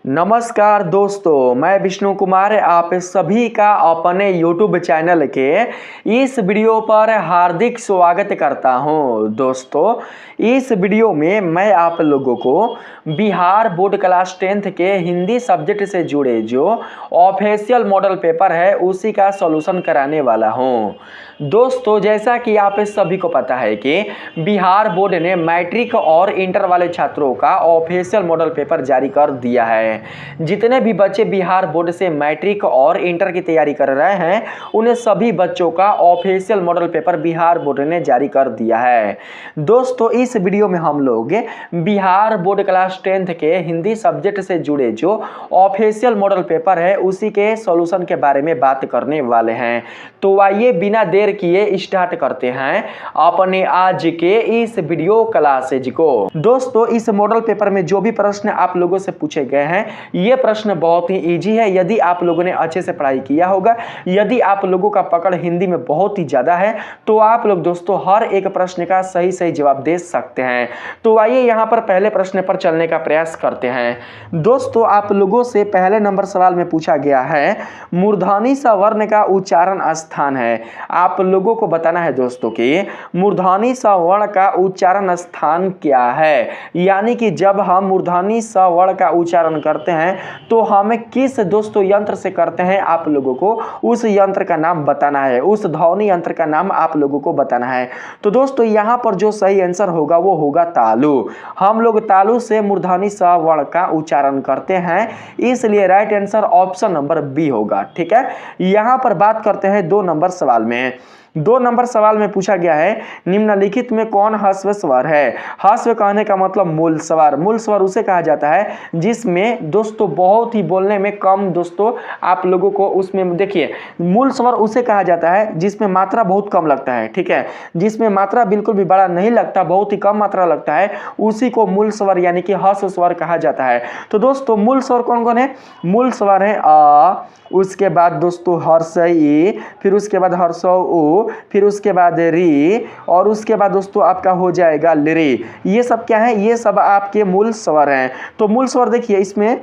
नमस्कार दोस्तों, मैं विष्णु कुमार आप सभी का अपने YouTube चैनल के इस वीडियो पर हार्दिक स्वागत करता हूं। दोस्तों, इस वीडियो में मैं आप लोगों को बिहार बोर्ड क्लास 10th के हिंदी सब्जेक्ट से जुड़े जो ऑफिशियल मॉडल पेपर है उसी का सॉल्यूशन कराने वाला हूं। दोस्तों, जैसा कि आप सभी को पता है कि बिहार बोर्ड ने मैट्रिक और इंटर वाले छात्रों का ऑफिशियल मॉडल पेपर जारी कर दिया है। जितने भी बच्चे बिहार बोर्ड से मैट्रिक और इंटर की तैयारी कर रहे हैं उन्हें सभी बच्चों का official model paper Bihar board ने जारी कर दिया है। दोस्तों, इस वीडियो में हम लोग बिहार बोर्ड क्लास 10th के हिंदी सब्जेक्ट से जुड़े जो ऑफिशियल मॉडल पेपर है उसी के सॉल्यूशन के बारे में बात करने वाले हैं। तो आइए बिना देर किए स्टार्ट करते हैं अपने आज के इस वीडियो क्लासेज को। दोस्तों, इस मॉडल पेपर में जो भी प्रश्न आप लोगों से पूछे गए हैं ये प्रश्न बहुत ही इजी है। यदि आप लोगों ने अच्छे से पढ़ाई किया होगा, यदि आप लोगों का पकड़ हिंदी में बहुत ही ज्यादा है तो आप लोग दोस्तों हर एक प्रश्न का सही सही जवाब दे सकते हैं। तो आइए यहां पर पहले प्रश्न पर चलने का प्रयास करते हैं। दोस्तों, आप लोगों से पहले नंबर सवाल में पूछा गया है मूर्धनी सवर्ण का उच्चारण स्थान है। आप लोगों को बताना है दोस्तों कि मूर्धनी सवर्ण का उच्चारण स्थान क्या है, यानी कि जब हम मूर्धनी सवर्ण का उच्चारण करते हैं तो हमें किस दोस्तों यंत्र से करते हैं आप लोगों को उस यंत्र का नाम बताना है, उस ध्वनि यंत्र का नाम आप लोगों को बताना है। तो दोस्तों, यहां पर जो सही आंसर होगा वो होगा तालु। हम लोग तालु से मूर्धनी सवर्ण का उच्चारण करते हैं, इसलिए right answer option number B होगा। ठीक है, यहां पर बात करते हैं 2 नंबर सवाल में। 2 नंबर सवाल में पूछा गया है निम्नलिखित में कौन ह्रस्व स्वर है। ह्रस्व कहने का मतलब मूल स्वर। मूल स्वर उसे कहा जाता है जिसमें दोस्तों बहुत ही बोलने में कम दोस्तों आप लोगों को उसमें देखिए मूल स्वर उसे कहा जाता है जिसमें मात्रा बहुत कम लगता है। ठीक है, जिसमें मात्रा बिल्कुल भी बड़ा नहीं लगता, बहुत ही कम मात्रा लगता है, उसी को मूल स्वर यानी कि ह्रस्व स्वर कहा जाता है। तो दोस्तों मूल स्वर कौन कौन है? मूल स्वर है अ, उसके बाद दोस्तों हर्ष ई, फिर उसके बाद हर्ष उ, फिर उसके बाद री, और उसके बाद दोस्तों आपका हो जाएगा लिरी। ये सब क्या है? ये सब आपके मूल स्वर हैं। तो मूल स्वर देखिए इसमें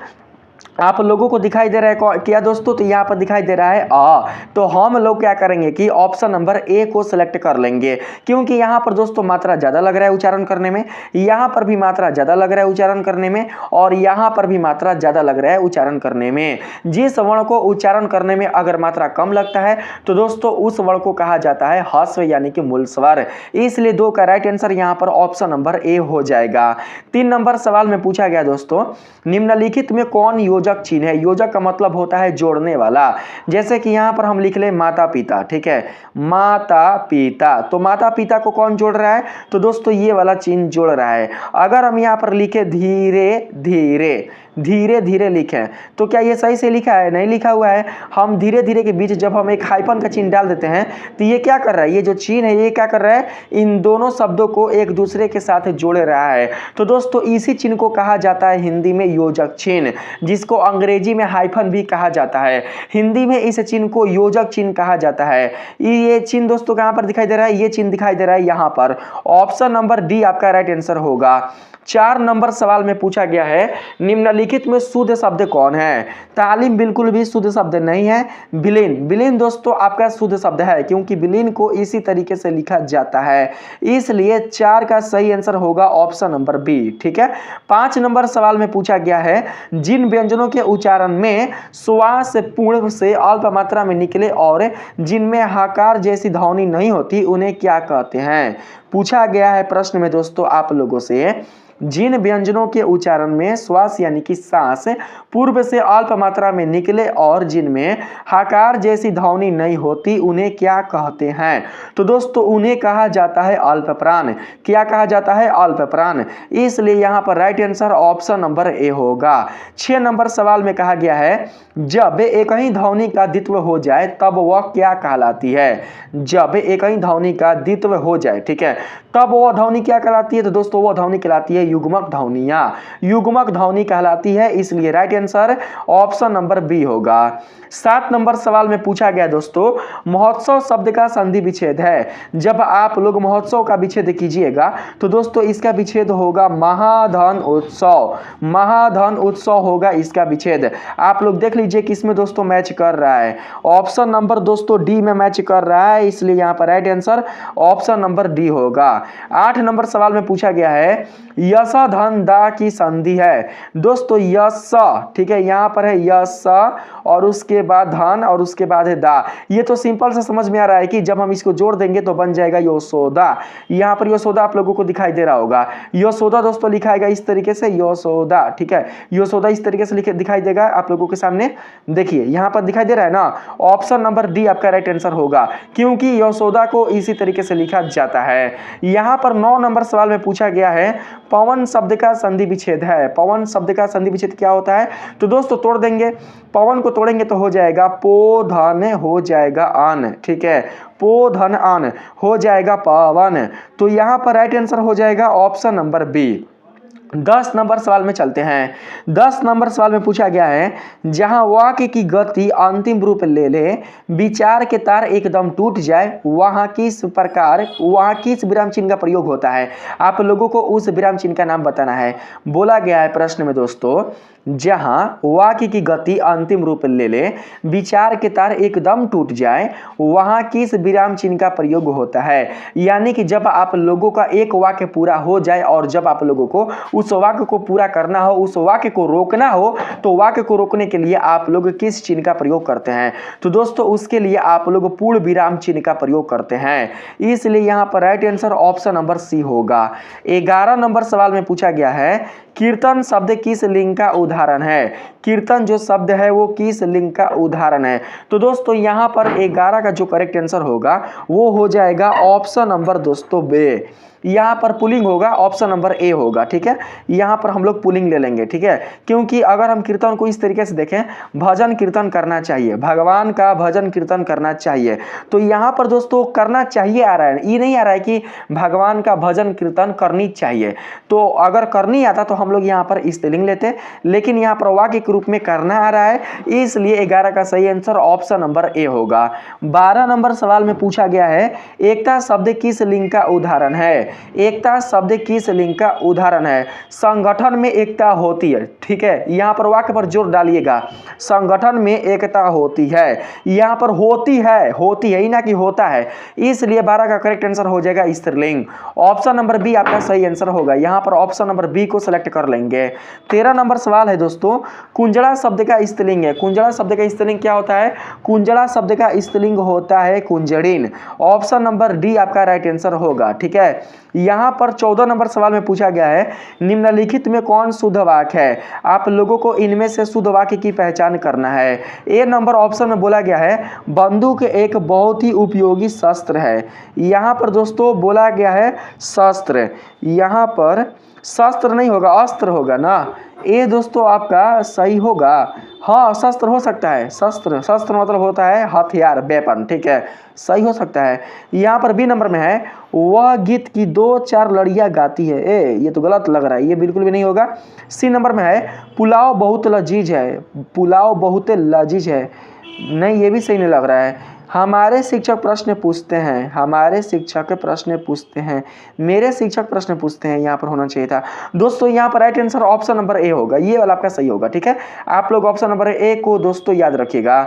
आप लोगों को दिखाई दे रहा है क्या दोस्तों? तो यहाँ पर दिखाई दे रहा है आ। तो हम लोग क्या करेंगे कि ऑप्शन नंबर ए को सिलेक्ट कर लेंगे, क्योंकि यहाँ पर दोस्तों मात्रा ज्यादा लग रहा है उच्चारण करने में, यहाँ पर भी मात्रा ज्यादा लग रहा है उच्चारण करने में, और यहाँ पर भी मात्रा ज्यादा लग रहा है उच्चारण करने में। जिस वर्ण को उच्चारण करने में अगर मात्रा कम लगता है तो दोस्तों उस वर्ण को कहा जाता है ह्रस्व यानी कि मूल स्वर। इसलिए 2 का राइट आंसर यहाँ पर ऑप्शन नंबर ए हो जाएगा। 3 नंबर सवाल में पूछा गया दोस्तों निम्नलिखित में कौन योजक चिन्ह है। योजक का मतलब होता है जोड़ने वाला। जैसे कि यहां पर हम लिख ले माता पिता। ठीक है, माता पिता, तो माता पिता को कौन जोड़ रहा है? तो दोस्तों ये वाला चिन्ह जोड़ रहा है। अगर हम यहां पर लिखे धीरे धीरे, धीरे धीरे लिखें तो क्या ये सही से लिखा है? नहीं लिखा हुआ है। हम धीरे धीरे के बीच जब हम एक हाइफन का चिन्ह डाल देते हैं तो ये क्या कर रहा है? ये जो चिन्ह है ये क्या कर रहा है? इन दोनों शब्दों को एक दूसरे के साथ जोड़ रहा है। तो दोस्तों इसी चिन्ह को कहा जाता है हिंदी में योजक चिन्ह, जिसको अंग्रेजी में हाइफन भी कहा जाता है। हिंदी में इस चिन्ह को योजक चिन्ह कहा जाता है। ये चिन्ह दोस्तों कहां पर दिखाई दे रहा है? ये चिन्ह दिखाई दे रहा है यहां पर। ऑप्शन नंबर डी आपका राइट आंसर होगा। 4 नंबर सवाल में पूछा गया है निम्नलिखित में शुद्ध शब्द कौन है। तालीम बिल्कुल भी शुद्ध शब्द नहीं है। विलीन, विलीन दोस्तों आपका शुद्ध शब्द है, क्योंकि विलीन को इसी तरीके से लिखा जाता है। इसलिए 4 का सही आंसर होगा ऑप्शन नंबर बी। ठीक है, 5 नंबर सवाल में पूछा गया है जिन व्यंजनों के उच्चारण में श्वास पूर्ण से अल्प मात्रा में निकले और जिनमें हकार जैसी ध्वनि नहीं होती उन्हें क्या कहते हैं। पूछा गया है प्रश्न में दोस्तों आप लोगों से जिन व्यंजनों के उच्चारण में श्वास यानी कि सांस पूर्व से अल्प मात्रा में निकले और जिनमें हकार जैसी ध्वनि नहीं होती उन्हें क्या कहते हैं। तो दोस्तों उन्हें कहा जाता है अल्प प्राण। क्या कहा जाता है? अल्प प्राण। इसलिए यहां पर right answer option number A होगा। 6 नंबर सवाल में कहा गया है जब एक ही ध्वनि का द्वित्व हो जाए तब वह क्या कहलाती है। जब एक ही ध्वनि का द्वित्व हो जाए, ठीक है, तब वो ध्वनि क्या कहलाती है? तो दोस्तों वो ध्वनि कहलाती है युग्मक ध्वनियां, युग्मक ध्वनि कहलाती है, इसलिए right answer option number B होगा। 7 नंबर सवाल में पूछा गया दोस्तों, महोत्सव शब्द का संधि विच्छेद है। जब आप लोग महोत्सव का विच्छेद कीजिएगा तो दोस्तों इसका विच्छेद होगा महाधन उत्सव, महाधन उत्सव होगा इसका विच्छेद। आप लोग देख लीजिए किसमें दोस्तों मैच कर रहा है, ऑप्शन नंबर दोस्तों डी में मैच कर रहा है, इसलिए यहां पर right answer option number D होगा। 8 नंबर सवाल में पूछा गया है, यस धन दा की संधि है। दोस्तों यस, ठीक है, यहां पर है यस और उसके बाद धन और उसके बाद है दा। ये तो सिंपल से समझ में आ रहा है कि जब हम इसको जोड़ देंगे तो बन जाएगा यशोदा। यहां पर यशोदा आप लोगों को दिखाई दे रहा होगा, यशोदा दोस्तों लिखाएगा इस तरीके से यशोदा, ठीक है, यशोदा इस तरीके से दिखाई देगा आप लोगों के सामने। देखिए यहां पर दिखाई दे रहा है ना, ऑप्शन नंबर डी आपका राइट आंसर होगा, क्योंकि यशोदा को इसी तरीके से लिखा जाता है। यहां पर 9 नंबर सवाल में पूछा गया है, पवन शब्द का संधि विच्छेद है। पवन शब्द का संधि विच्छेद क्या होता है? तो दोस्तों तोड़ देंगे, पवन को तोड़ेंगे तो हो जाएगा पो धन, हो जाएगा आन, ठीक है, पो धन आन हो जाएगा पवन। तो यहां पर राइट आंसर हो जाएगा ऑप्शन नंबर बी। 10 नंबर सवाल में चलते हैं। 10 नंबर सवाल में पूछा गया है, जहां वाक्य की गति अंतिम रूप ले ले, विचार के तार एकदम टूट जाए, वहां किस प्रकार, वहां किस विराम चिन्ह का प्रयोग होता है? आप लोगों को उस विराम चिन्ह का नाम बताना है। बोला गया है प्रश्न में दोस्तों, जहां वाक्य की गति अंतिम रूप ले ले, विचार के तार एकदम टूट जाए, वहां किस विराम चिन्ह का प्रयोग होता है? यानी कि जब आप लोगों का एक वाक्य पूरा हो जाए और जब आप लोगों को उस वाक्य को पूरा करना हो, उस वाक्य को रोकना हो, तो वाक्य को रोकने के लिए आप लोग किस चिन्ह का प्रयोग करते हैं? तो दोस्तों उसके लिए आप लोग पूर्ण विराम चिन्ह का प्रयोग करते हैं, इसलिए यहां पर right answer option number C होगा। 11 नंबर सवाल में पूछा गया है, कीर्तन शब्द किस लिंग का उदाहरण है? कीर्तन जो शब्द है वो किस लिंग का उदाहरण है? तो दोस्तों यहां पर 11 का जो करेक्ट आंसर होगा वो हो जाएगा ऑप्शन नंबर दोस्तों बे। यहां पर पुलिंग होगा, ऑप्शन नंबर ए होगा, ठीक है, यहां पर हम लोग पुलिंग ले लेंगे, ठीक है, क्योंकि अगर हम कीर्तन को इस तरीके से देखें, भजन कीर्तन करना चाहिए, भगवान का भजन कीर्तन करना चाहिए, तो यहां पर दोस्तों करना चाहिए आ रहा है, ये नहीं आ रहा है कि भगवान का भजन कीर्तन करनी चाहिए। तो अगर करनी आता तो हम लोग यहाँ पर स्त्रीलिंग लेते, लेकिन यहाँ पर वाक्य के रूप में करना आ रहा है, इसलिए 11 का सही आंसर ऑप्शन नंबर ए होगा। 12 नंबर सवाल में पूछा गया है, एकता शब्द किस लिंग का उदाहरण है? एकता शब्द किस लिंग का उदाहरण है? संगठन में एकता होती है, ठीक है, यहाँ पर वाक्य पर जोर डालिएगा, संगठन में एकता होती है, यहाँ पर होती है ही ना कि होता है, इसलिए 12 का करेक्ट आंसर हो जाएगा स्त्रीलिंग। ऑप्शन नंबर बी आपका सही आंसर होगा, यहाँ पर ऑप्शन नंबर बी को सिलेक्ट कर लेंगे। 13 नंबर सवाल है दोस्तों, कुंजड़ा शब्द का स्त्रीलिंग है। कुंजड़ा शब्द का स्त्रीलिंग क्या होता है? कुंजड़ा शब्द का स्त्रीलिंग होता है कुंजड़िन। ऑप्शन नंबर डी आपका राइट आंसर होगा, ठीक है। यहाँ पर 14 नंबर सवाल में पूछा गया है, निम्नलिखित में कौन शुद्ध वाक्य है? आप लोगों को इनमें से शुद्ध वाक्य की पहचान करना है। ए नंबर ऑप्शन में बोला गया है, बंदूक एक बहुत ही उपयोगी शस्त्र है। यहाँ पर दोस्तों बोला गया है शस्त्र, यहाँ पर शस्त्र नहीं होगा, अस्त्र होगा ना, ये दोस्तों आपका सही होगा। हाँ शस्त्र हो सकता है, शस्त्र, शस्त्र मतलब होता है हथियार, वेपन, ठीक है, सही हो सकता है। यहाँ पर बी नंबर में है, वह गीत की 2-4 लड़ियाँ गाती है। ये तो गलत लग रहा है, ये बिल्कुल भी नहीं होगा। सी नंबर में है, पुलाव बहुत लजीज है। पुलाव बहुत लजीज है, नहीं ये भी सही नहीं लग रहा है। हमारे शिक्षक प्रश्न पूछते हैं, हमारे शिक्षक प्रश्न पूछते हैं, मेरे शिक्षक प्रश्न पूछते हैं, यहाँ पर होना चाहिए था। दोस्तों यहाँ पर right answer option number A होगा, ये वाला आपका सही होगा, ठीक है, आप लोग ऑप्शन नंबर ए को दोस्तों याद रखिएगा।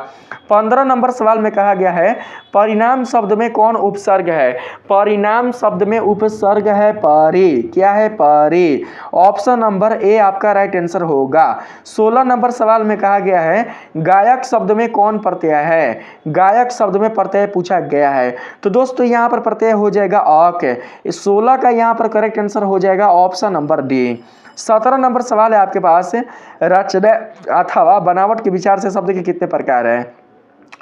15 नंबर सवाल में कहा गया है, परिणाम शब्द में कौन उपसर्ग है? परिणाम शब्द में उपसर्ग है परि, क्या है? परि। ऑप्शन नंबर ए आपका राइट आंसर होगा। 16 नंबर सवाल में कहा गया है, गायक शब्द में कौन प्रत्यय है? गायक शब्द में प्रत्यय पूछा गया है, तो दोस्तों यहाँ पर प्रत्यय हो जाएगा अक। 16 का यहाँ पर करेक्ट आंसर हो जाएगा ऑप्शन नंबर डी। 17 नंबर सवाल है आपके पास, रचना अथवा बनावट के विचार से शब्द के कितने प्रकार हैं?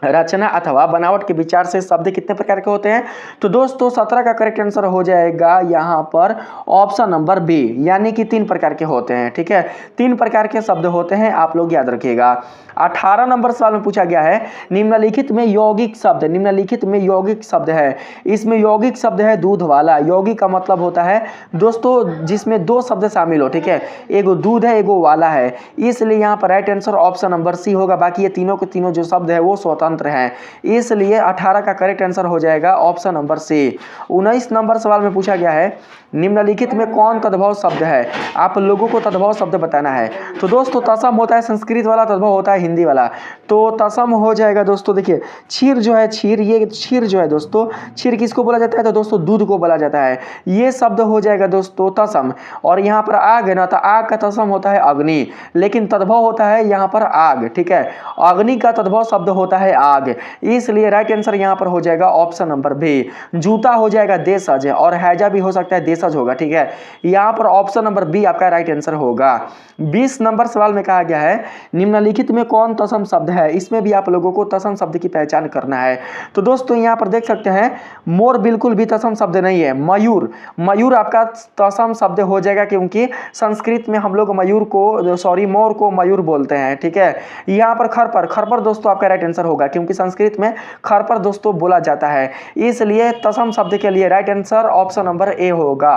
रचना अथवा बनावट के विचार से शब्द कितने प्रकार के होते हैं? तो दोस्तों 17 का करेक्ट आंसर हो जाएगा यहाँ पर ऑप्शन नंबर बी, यानी कि 3 प्रकार के होते हैं। ठीक है, 3 प्रकार के शब्द होते हैं, आप लोग याद रखिएगा। 18 नंबर सवाल में पूछा गया है निम्नलिखित में यौगिक शब्द, निम्नलिखित में यौगिक शब्द है, इसमें यौगिक शब्द है दूध वाला। यौगिक का मतलब होता है दोस्तों जिसमें 2 शब्द शामिल हो। ठीक है, एगो दूध है एगो वाला है, इसलिए यहाँ पर right answer option number C होगा। बाकी ये तीनों के तीनों जो शब्द है वो स्वतंत्र हैं, इसलिए 18 का करेक्ट आंसर हो जाएगा ऑप्शन नंबर सी। 19 नंबर सवाल में पूछा गया है निम्नलिखित में कौन तद्भव शब्द है? आप लोगों को तद्भव शब्द बताना है। तो दोस्तों तसम होता है संस्कृत वाला, तद्भव होता है हिंदी वाला। तो तसम हो जाएगा दोस्तों, देखिए क्षीर जो है, क्षीर, ये क्षीर जो है दोस्तों, क्षीर किसको बोला जाता है? तो दोस्तों दूध को बोला जाता है। ये शब्द हो जाएगा दोस्तों तसम। और यहाँ पर आग है ना, तो आग का तसम होता है अग्नि, लेकिन तद्भव होता है यहाँ पर आग। ठीक है, अग्नि का तद्भव शब्द होता है आग, इसलिए राइट आंसर यहाँ पर हो जाएगा ऑप्शन नंबर बी। जूता हो जाएगा देशज, और हैजा भी हो सकता है देशज होगा। ठीक है, यहाँ पर ऑप्शन नंबर बी आपका राइट आंसर होगा। 20 नंबर सवाल में कहा गया है निम्नलिखित में कौन तसम शब्द है? इसमें भी आप लोगों को तसम शब्द की पहचान करना है। तो दोस्तों यहाँ पर देख सकते हैं मोर बिल्कुल भी तसम शब्द नहीं है। मयूर, मयूर आपका तसम शब्द हो जाएगा, क्योंकि संस्कृत में हम लोग मयूर को, सॉरी मोर को मयूर बोलते हैं। ठीक है, यहाँ पर खरपर, खरपर दोस्तों आपका राइट आंसर होगा, क्योंकि संस्कृत में खरपर दोस्तों बोला जाता है, इसलिए तसम शब्द के लिए right answer option number A होगा।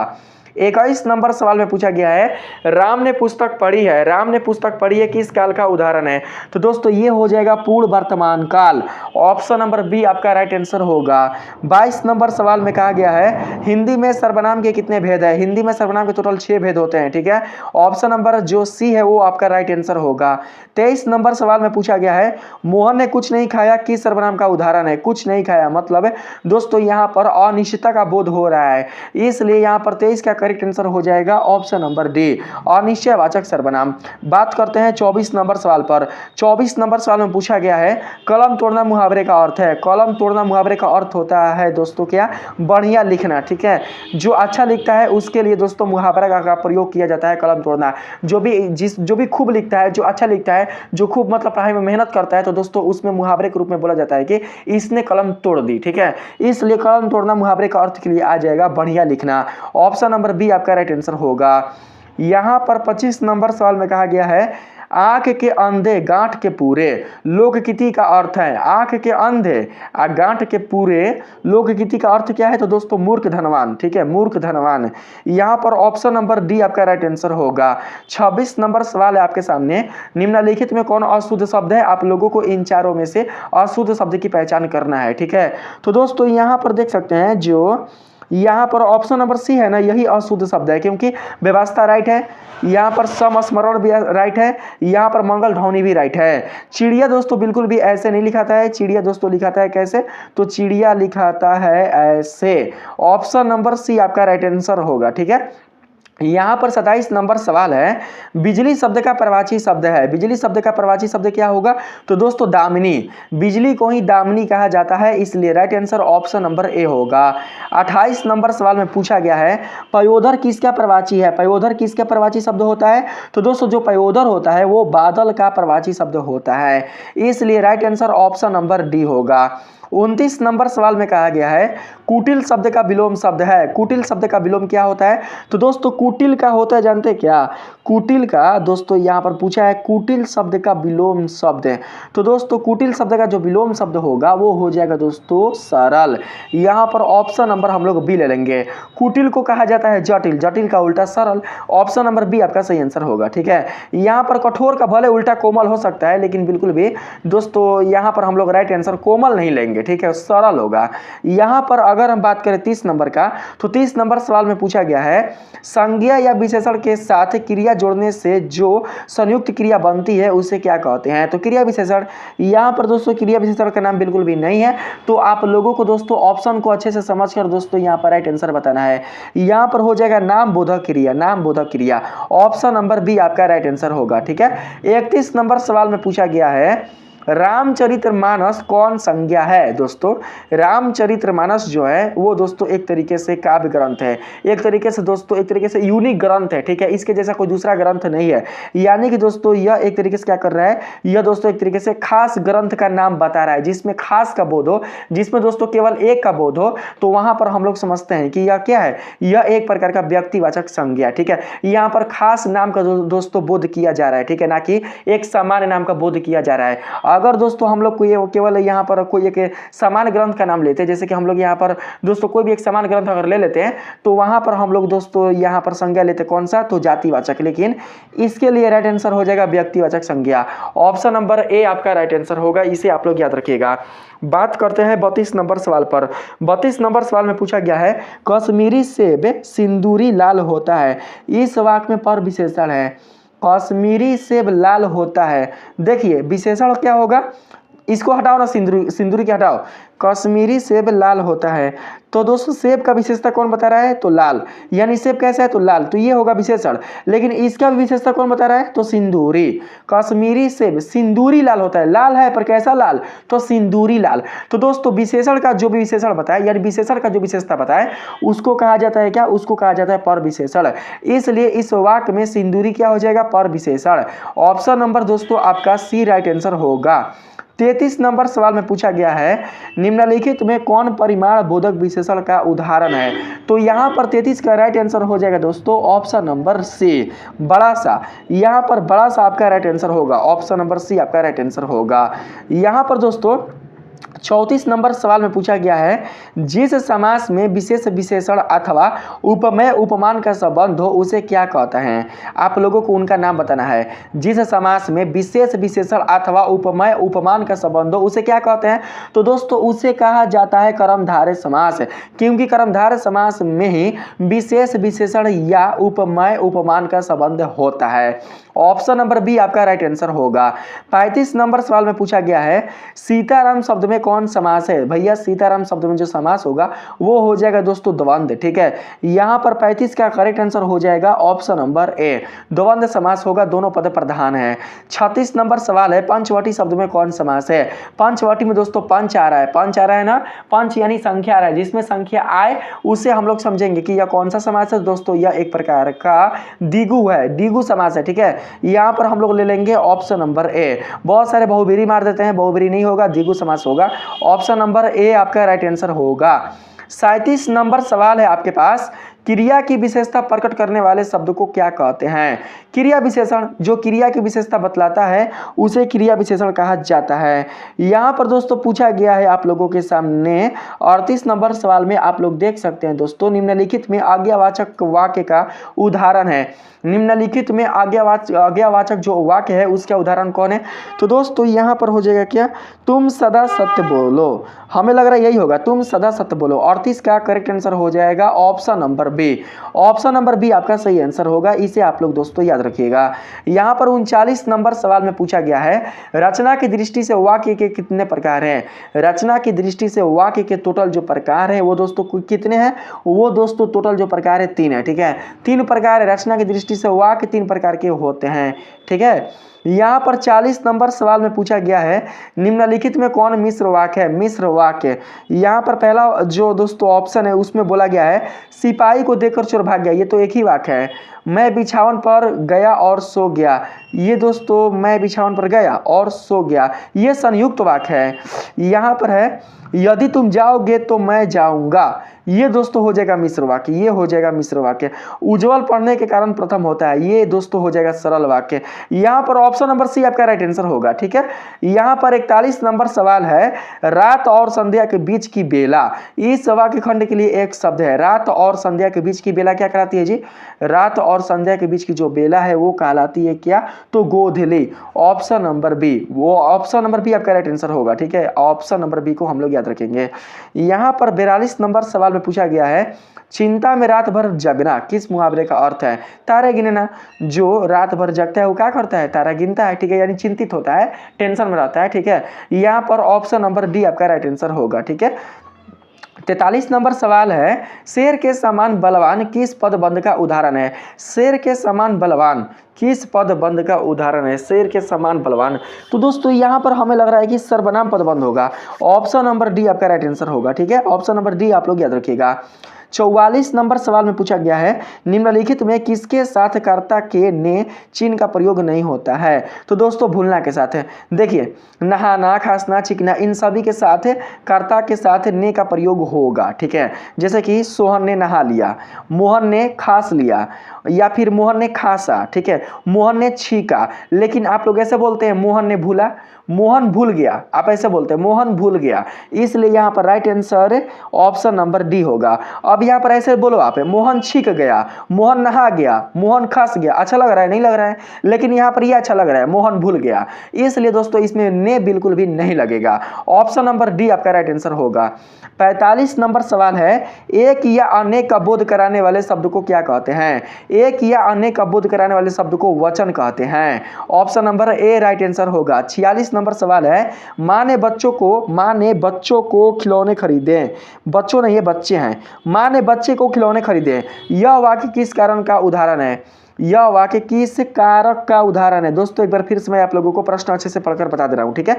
21 नंबर सवाल में पूछा गया है राम ने पुस्तक पढ़ी है, राम ने पुस्तक पढ़ी है किस काल का उदाहरण है? तो दोस्तों ये हो जाएगा पूर्ण वर्तमान काल, ऑप्शन नंबर बी आपका राइट आंसर होगा। 22 नंबर सवाल में कहा गया है हिंदी में सर्वनाम के कितने भेद है? हिंदी में सर्वनाम के टोटल 6 भेद होते हैं। ठीक है, ऑप्शन नंबर जो सी है वो आपका राइट आंसर होगा। 23 नंबर सवाल में पूछा गया है मोहन ने कुछ नहीं खाया किस सर्वनाम का उदाहरण है? कुछ नहीं खाया मतलब दोस्तों यहाँ पर अनिश्चितता का बोध हो रहा है, इसलिए यहाँ पर 23 का करेक्ट आंसर हो जाएगा ऑप्शन नंबर डी, अनिश्चयवाचक सर्वनाम। बात करते हैं 24 नंबर सवाल पर। 24 नंबर सवाल में पूछा गया है कलम तोड़ना मुहावरे का अर्थ है। कलम तोड़ना मुहावरे का अर्थ होता है दोस्तों क्या? बढ़िया लिखना। ठीक है, जो अच्छा लिखता है उसके लिए दोस्तों मुहावरा का प्रयोग किया जाता है, कलम तोड़ना। जो भी खूब लिखता है, जो अच्छा लिखता है, जो खूब मतलब पढ़ाई में मेहनत करता है, तो दोस्तों उसमें मुहावरे के रूप में बोला जाता है कि इसने कलम तोड़ दी। ठीक है, इसलिए कलम तोड़ना मुहावरे का अर्थ के लिए आ जाएगा बढ़िया लिखना, ऑप्शन नंबर बी आपका राइट आंसर होगा। यहां पर 25 नंबर सवाल में कहा गया है आंख के अंधे गांठ के पूरे लोकगीति का अर्थ है। आंख के अंधे गांठ के पूरे लोकगीति का अर्थ क्या है? तो दोस्तों मूर्ख धनवान। ठीक है, मूर्ख धनवान। यहां पर ऑप्शन नंबर डी आपका राइट आंसर होगा। 26 नंबर सवाल है आपके सामने निम्नलिखित में कौन अशुद्ध शब्द है? आप लोगों को इन चारों में से अशुद्ध शब्द की पहचान करना है। ठीक है, तो दोस्तों यहां पर देख सकते हैं जो यहाँ पर ऑप्शन नंबर सी है ना, यही अशुद्ध शब्द है, क्योंकि व्यवस्था राइट है, यहाँ पर समस्मरण भी राइट है, यहाँ पर मंगल ध्वनि भी राइट है। चिड़िया दोस्तों बिल्कुल भी ऐसे नहीं लिखाता है, चिड़िया दोस्तों लिखाता है कैसे? तो चिड़िया लिखाता है ऐसे, ऑप्शन नंबर सी आपका राइट आंसर होगा। ठीक है, यहाँ पर 27 नंबर सवाल है बिजली शब्द का प्रवाची शब्द है। बिजली शब्द का प्रवाची शब्द क्या होगा? तो दोस्तों दामिनी, बिजली को ही दामिनी कहा जाता है, इसलिए right answer option number A होगा। 28 नंबर सवाल में पूछा गया है पयोधर किसका प्रवाची है? पयोधर किसका प्रवाची शब्द होता है? तो दोस्तों जो पयोधर होता है वो बादल का प्रवाची शब्द होता है, इसलिए right answer option number D होगा। 29 नंबर सवाल में कहा गया है कुटिल शब्द का विलोम शब्द है। कुटिल शब्द का विलोम क्या होता है? तो दोस्तों कुटिल का होता है, जानते क्या? कुटिल का दोस्तों यहाँ पर पूछा है कुटिल शब्द का विलोम शब्द है। तो दोस्तों कुटिल शब्द का जो विलोम शब्द होगा वो हो जाएगा दोस्तों सरल। यहाँ पर ऑप्शन नंबर हम लोग बी ले लेंगे। कुटिल को कहा जाता है जटिल, जटिल का उल्टा सरल, ऑप्शन नंबर बी आपका सही आंसर होगा। ठीक है, यहाँ पर कठोर का भले उल्टा कोमल हो सकता है, लेकिन बिल्कुल भी दोस्तों यहाँ पर हम लोग राइट आंसर कोमल नहीं लेंगे। ठीक है, सरल होगा। यहाँ पर अगर हम बात करें 30 नंबर का, तो 30 नंबर सवाल में पूछा गया है संज्ञा या विशेषण के साथ क्रिया जोड़ने से जो संयुक्त क्रिया बनती है उसे क्या कहते हैं? तो क्रिया विशेषण, यहाँ पर दोस्तों क्रिया विशेषण का नाम बिल्कुल भी नहीं है, तो आप लोगों को दोस्तों ऑप्शन को अच्छे से समझकर दोस्तों यहाँ पर राइट आंसर बताना है। यहाँ पर हो जाएगा नाम बोधक क्रिया, नाम बोधक क्रिया, ऑप्शन नंबर बी आपका राइट आंसर होगा। ठीक है, 31 नंबर सवाल में पूछा गया है रामचरितमानस कौन संज्ञा है दोस्तों? रामचरितमानस जो है वो दोस्तों एक तरीके से काव्य ग्रंथ है, एक तरीके से दोस्तों एक तरीके से यूनिक ग्रंथ है, ठीक है, इसके जैसा कोई दूसरा ग्रंथ नहीं है। यानी कि दोस्तों यह एक तरीके से क्या कर रहा है, यह दोस्तों एक तरीके से खास ग्रंथ का नाम बता रहा है, जिसमें खास का बोध हो, जिसमें दोस्तों केवल एक का बोध हो, तो वहां पर हम लोग समझते हैं कि यह क्या है, यह एक प्रकार का व्यक्तिवाचक संज्ञा, ठीक है। यहाँ पर खास नाम का दोस्तों बोध किया जा रहा है, ठीक है, ना कि एक सामान्य नाम का बोध किया जा रहा है। अगर दोस्तों हम लोग कोई केवल यहाँ पर कोई एक सामान्य ग्रंथ का नाम लेते हैं, जैसे कि हम लोग यहाँ पर दोस्तों कोई भी एक सामान्य ग्रंथ अगर ले लेते हैं, तो वहां पर हम लोग दोस्तों यहाँ पर संज्ञा लेते कौन सा, तो जातिवाचक, लेकिन इसके लिए राइट आंसर हो जाएगा व्यक्तिवाचक संज्ञा। ऑप्शन नंबर ए आपका राइट आंसर होगा, इसे आप लोग याद रखिएगा। बात करते हैं 32 नंबर सवाल पर। 32 नंबर सवाल में पूछा गया है कश्मीरी सेब सिंदूरी लाल होता है, इस वाक्य में पर विशेषण है। कश्मीरी सेब लाल होता है, देखिए विशेषण क्या होगा, इसको हटाओ ना, सिंदूरी क्या हटाओ, कश्मीरी सेब लाल होता है। तो दोस्तों सेब का विशेषता कौन बता रहा है, तो लाल, यानी सेब कैसा है तो लाल, तो ये होगा विशेषण। लेकिन इसका भी विशेषता कौन बता रहा है, तो सिंदूरी। कश्मीरी सेब सिंदूरी लाल होता है, लाल है पर कैसा लाल, तो सिंदूरी लाल। तो दोस्तों विशेषण का जो भी विशेषण बताए, यानी विशेषण का जो विशेषता बताए, उसको कहा जाता है क्या, उसको कहा जाता है पर विशेषण। इसलिए इस वाक्य में सिंदूरी क्या हो जाएगा, पर विशेषण। ऑप्शन नंबर दोस्तों आपका सी राइट आंसर होगा। 33 नंबर सवाल में पूछा गया है निम्नलिखित में कौन परिमाण बोधक विशेषण का उदाहरण है। तो यहाँ पर 33 का राइट आंसर हो जाएगा दोस्तों ऑप्शन नंबर सी, बड़ा सा। यहाँ पर बड़ा सा आपका राइट आंसर होगा, ऑप्शन नंबर सी आपका राइट आंसर होगा। यहाँ पर दोस्तों 34 नंबर सवाल में पूछा गया है जिस समास में विशेष विशेषण अथवा उपमेय उपमान का संबंध हो उसे क्या कहते हैं। आप लोगों को उनका नाम बताना है। जिस समास में विशेष विशेषण अथवा उपमेय उपमान का संबंध हो उसे क्या कहते हैं, तो दोस्तों उसे कहा जाता है कर्मधारय समास, क्योंकि कर्मधारय समास में ही विशेष विशेषण या उपमेय उपमान का संबंध होता है। ऑप्शन नंबर बी आपका राइट आंसर होगा। 35 नंबर सवाल में पूछा गया है सीताराम शब्द में कौन समास है। भैया सीताराम शब्द में जो समास होगा वो हो जाएगा दोस्तों द्वंद्व, ठीक है। यहाँ पर 35 का करेक्ट आंसर हो जाएगा ऑप्शन नंबर ए, द्वंद्व समास होगा, दोनों पद प्रधान है। 36 नंबर सवाल है पंचवटी शब्द में कौन समास है। पंचवटी में दोस्तों पंच आ रहा है, पंच आ रहा है ना, पंच यानी संख्या आ रहा है, जिसमें संख्या आए उसे हम लोग समझेंगे कि यह कौन सा समास है दोस्तों, यह एक प्रकार का द्विगु है, द्विगु समास है, ठीक है। यहाँ पर हम लोग ले लेंगे ऑप्शन नंबर ए। बहुत सारे बहुब्रीहि मार देते हैं, बहुब्रीहि नहीं होगा, द्विगु समास होगा। ऑप्शन नंबर ए आपका राइट आंसर होगा। 37 नंबर सवाल है आपके पास क्रिया की विशेषता प्रकट करने वाले शब्द को क्या कहते हैं। क्रिया विशेषण जो क्रिया की विशेषता बतलाता है उसे क्रिया विशेषण कहा जाता है। यहाँ पर दोस्तों पूछा गया है आप लोगों के सामने 38 नंबर सवाल में आप लोग देख सकते हैं दोस्तों निम्नलिखित में आज्ञावाचक वाक्य का उदाहरण है। निम्नलिखित में आज्ञावाचक जो वाक्य है उसका उदाहरण कौन है, तो दोस्तों यहाँ पर हो जाएगा क्या, तुम सदा सत्य बोलो। हमें लग रहा है यही होगा, तुम सदा सत्य बोलो। 38 का करेक्ट आंसर हो जाएगा option number B. Option number B आपका सही आंसर होगा, इसे आप लोग दोस्तों याद रखिएगा। यहाँ पर 39 नंबर सवाल में पूछा गया है रचना की दृष्टि से वाक्य के कितने प्रकार हैं। रचना की दृष्टि से वाक्य के टोटल जो प्रकार है वो दोस्तों कितने हैं, वो दोस्तों टोटल जो प्रकार है 3 है, ठीक है। 3 प्रकार है रचना की दृष्टि से वाक्य 3 प्रकार के होते हैं, ठीक है। यहाँ पर 40 नंबर सवाल में पूछा गया है निम्नलिखित में कौन मिश्र वाक्य है। मिश्र वाक्य यहाँ पर पहला जो दोस्तों ऑप्शन है उसमें बोला गया है सिपाही को देखकर चोर भाग गया, ये तो एक ही वाक्य है। मैं बिछावन पर गया और सो गया, ये दोस्तों मैं बिछावन पर गया और सो गया, ये संयुक्त वाक्य है। यहाँ पर है यदि तुम जाओगे तो मैं जाऊंगा, ये दोस्तों हो जाएगा मिश्र वाक्य, ये हो जाएगा मिश्र वाक्य। उज्जवल पढ़ने के कारण प्रथम होता है, ये दोस्तों हो जाएगा सरल वाक्य। यहाँ पर ऑप्शन नंबर सी आपका राइट आंसर होगा, ठीक है। यहाँ पर 41 नंबर सवाल है रात और संध्या के बीच की बेला। इस वाक्य खंड के लिए एक शब्द है, रात और संध्या के बीच की बेला क्या कहलाती है जी, रात और संध्या के बीच की जो बेला है वो कहलाती है क्या, तो गोधली। ऑप्शन नंबर बी, वो ऑप्शन नंबर बी आपका राइट आंसर होगा, ठीक है। ऑप्शन नंबर बी को हम लोग याद रखेंगे। यहाँ पर 42 नंबर सवाल में पूछा गया है चिंता में रात भर जगना किस मुहावरे का अर्थ है। तारे गिनना, जो रात भर जगता है वो क्या करता है, तारा गिनता है, ठीक है, यानी चिंतित होता है, टेंशन में रहता है, ठीक है। यहाँ पर ऑप्शन नंबर डी आपका राइट आंसर होगा, ठीक है। 43 नंबर सवाल है, शेर के समान बलवान किस पदबंध का उदाहरण है? शेर के समान बलवान किस पदबंध का उदाहरण है? शेर के समान बलवान। तो दोस्तों यहाँ पर हमें लग रहा है कि सर्वनाम पदबंध होगा। ऑप्शन नंबर डी आपका राइट आंसर होगा। ठीक है, ऑप्शन नंबर डी आप लोग याद रखिएगा। 44 नंबर सवाल में पूछा गया है, निम्नलिखित में किसके साथ कर्ता के ने चिन्ह का प्रयोग नहीं होता है? तो दोस्तों भूलना के साथ है, देखिए नहाना, खांसना, चिकना, इन सभी के साथ कर्ता के साथ ने का प्रयोग होगा। ठीक है, जैसे कि सोहन ने नहा लिया, मोहन ने खांस लिया, या फिर मोहन ने खांसा। ठीक है, मोहन ने छीका। लेकिन आप लोग ऐसे बोलते हैं मोहन ने भूला, मोहन भूल गया, आप ऐसे बोलते हैं मोहन भूल गया। इसलिए यहाँ पर right answer option number D होगा। अब यहाँ पर ऐसे बोलो आप, मोहन छीक गया, मोहन नहा गया, मोहन खांस गया। अच्छा लग रहा है? नहीं लग रहा है, लेकिन यहाँ पर ये अच्छा लग रहा है, मोहन भूल गया। इसलिए दोस्तों इसमें ने बिल्कुल भी नहीं लगेगा। ऑप्शन नंबर डी आपका राइट आंसर होगा। 45 नंबर सवाल है, एक या अनेक का बोध कराने वाले शब्द को क्या कहते हैं? एक या अनेक का बोध कराने वाले शब्द को वचन कहते हैं। Option number A right answer होगा। 46 नंबर सवाल है, माँ ने बच्चों को खिलौने खरीदे। बच्चों नहीं, ये बच्चे हैं। माँ ने बच्चे को खिलौने खरीदे। यह वाक्य किस कारण का उदाहरण है? यह वाक्य किस कारक का उदाहरण है? दोस्तों एक बार फिर से मैं आप लोगों को प्रश्न अच्छे से पढ़कर बता दे रहा हूं। ठीक है,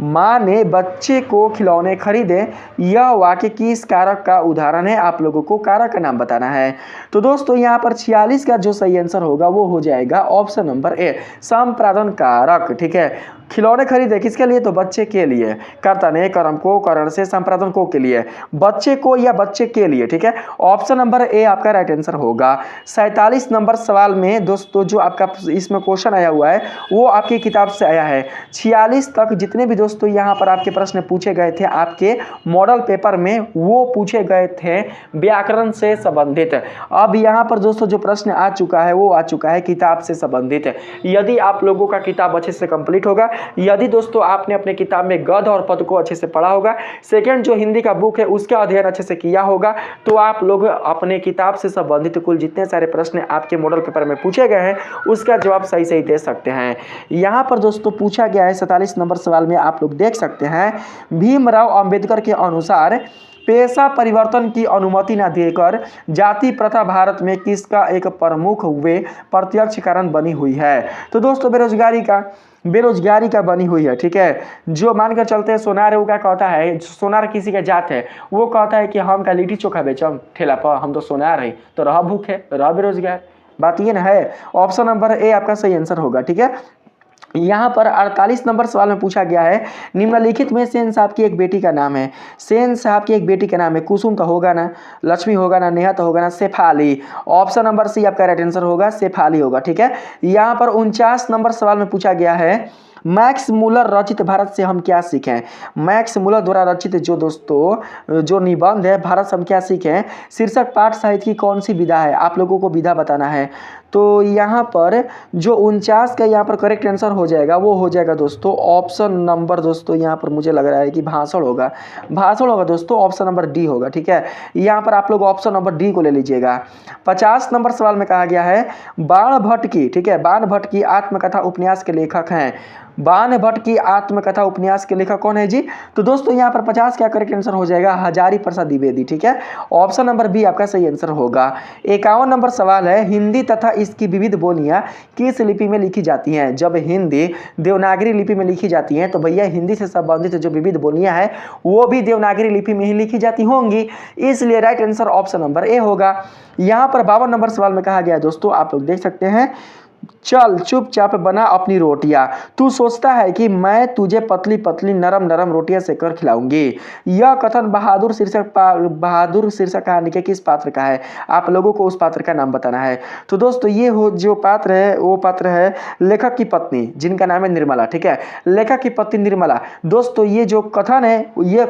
माँ ने बच्चे को खिलौने खरीदे, यह वाक्य किस कारक का उदाहरण है? आप लोगों को कारक का नाम बताना है। तो दोस्तों यहाँ पर 46 का जो सही आंसर होगा वो हो जाएगा ऑप्शन नंबर ए, संप्रादन कारक। ठीक है, खिलौने खरीदे किसके लिए? तो बच्चे के लिए। कर्ता ने कर्म को, करण से, संप्रादन को के लिए, बच्चे को या बच्चे के लिए। ठीक है, ऑप्शन नंबर ए आपका राइट आंसर होगा। 47 नंबर सवाल में दोस्तों जो आपका इसमें क्वेश्चन आया हुआ है वो आपकी किताब से आया है। 46 तक जितने भी दोस्तों यहाँ पर आपके प्रश्न पूछे गए थे आपके मॉडल पेपर में, वो पूछे गए थे व्याकरण से संबंधित। अब यहाँ पर दोस्तों जो प्रश्न आ चुका है वो आ चुका है किताब से संबंधित। यदि आप लोगों का किताब अच्छे से कंप्लीट होगा, यदि दोस्तों आपने अपने किताब में गद्य और पद को अच्छे से पढ़ा होगा, सेकंड जो हिंदी का बुक है उसका अध्ययन अच्छे से किया होगा, तो आप लोग अपने किताब से संबंधित कुल जितने सारे प्रश्न आपके मॉडल पेपर में पूछे गए हैं उसका जवाब सही सही दे सकते हैं। यहाँ पर दोस्तों पूछा गया है 47 नंबर सवाल में, आप लोग देख सकते हैं, भीमराव अंबेडकर के अनुसार पेशा परिवर्तन की अनुमति न देकर जाति प्रथा भारत में किसका एक प्रमुख व प्रत्यक्ष कारण बनी हुई है? तो दोस्तों बेरोजगारी का बनी हुई है। ठीक है, जो मानकर चलते हैं सोनार है, वो क्या कहता है, सोनार किसी का जात है, वो कहता है कि हम का लिट्टी चोखा बेचम ठेला पर, हम तो सोनार है, तो रह भूखे रह बेरोजगार। बात ये ना है। ऑप्शन नंबर ए आपका सही आंसर होगा। ठीक है, यहाँ पर 48 नंबर सवाल में पूछा गया है, निम्नलिखित में सेन साहब की एक बेटी का नाम है। सेन साहब की एक बेटी का नाम है, कुसुम तो होगा ना, लक्ष्मी होगा ना, नेहा तो होगा ना, शेफाली। ऑप्शन नंबर सी आपका राइट आंसर होगा, शेफाली होगा। ठीक है, यहाँ पर 49 नंबर सवाल में पूछा गया है, मैक्स मूलर रचित भारत से हम क्या सीखें? मैक्स मूलर द्वारा रचित जो दोस्तों जो निबंध है भारत से हम क्या सीखें, शीर्षक पाठ साहित्य की कौन सी विधा है? आप लोगों को विधा बताना है। तो यहाँ पर जो 49 का यहाँ पर करेक्ट आंसर हो जाएगा वो हो जाएगा दोस्तों ऑप्शन नंबर, दोस्तों यहाँ पर मुझे लग रहा है कि भाषण होगा दोस्तों, ऑप्शन नंबर डी होगा। ठीक है, यहाँ पर आप लोग ऑप्शन नंबर डी को ले लीजिएगा। 50 नंबर सवाल में कहा गया है, बाण भट्ट की, ठीक है, बाण भट्ट की आत्मकथा उपन्यास के लेखक हैं। बाण भट्ट की आत्मकथा उपन्यास के लेखक कौन है जी? तो दोस्तों यहाँ पर 50 का करेक्ट आंसर हो जाएगा हजारी प्रसाद द्विवेदी। ठीक है, ऑप्शन नंबर बी आपका सही आंसर होगा। 51 नंबर सवाल है, हिंदी तथा इसकी विविध बोलियां किस लिपि में लिखी जाती हैं? जब हिंदी देवनागरी लिपि में लिखी जाती हैं तो भैया हिंदी से संबंधित जो विविध बोलियां हैं वो भी देवनागरी लिपि में ही लिखी जाती होंगी, इसलिए right answer option number A होगा। यहाँ पर 52 नंबर सवाल में कहा गया है दोस्तों, आप लोग देख सकते हैं, चल चुपचाप बना अपनी रोटियां, तू सोचता है कि मैं तुझे पतली पतली नरम नरम रोटियां सेककर खिलाऊंगी। यह कथन बहादुर शीर्षक कहानी के किस पात्र का है? आप लोगों को उस पात्र का नाम बताना है। तो दोस्तों ये हो जो पात्र है वो पात्र है लेखक की पत्नी, जिनका नाम है निर्मला। ठीक है, लेखक की पत्नी निर्मला। दोस्तों ये जो कथन है ये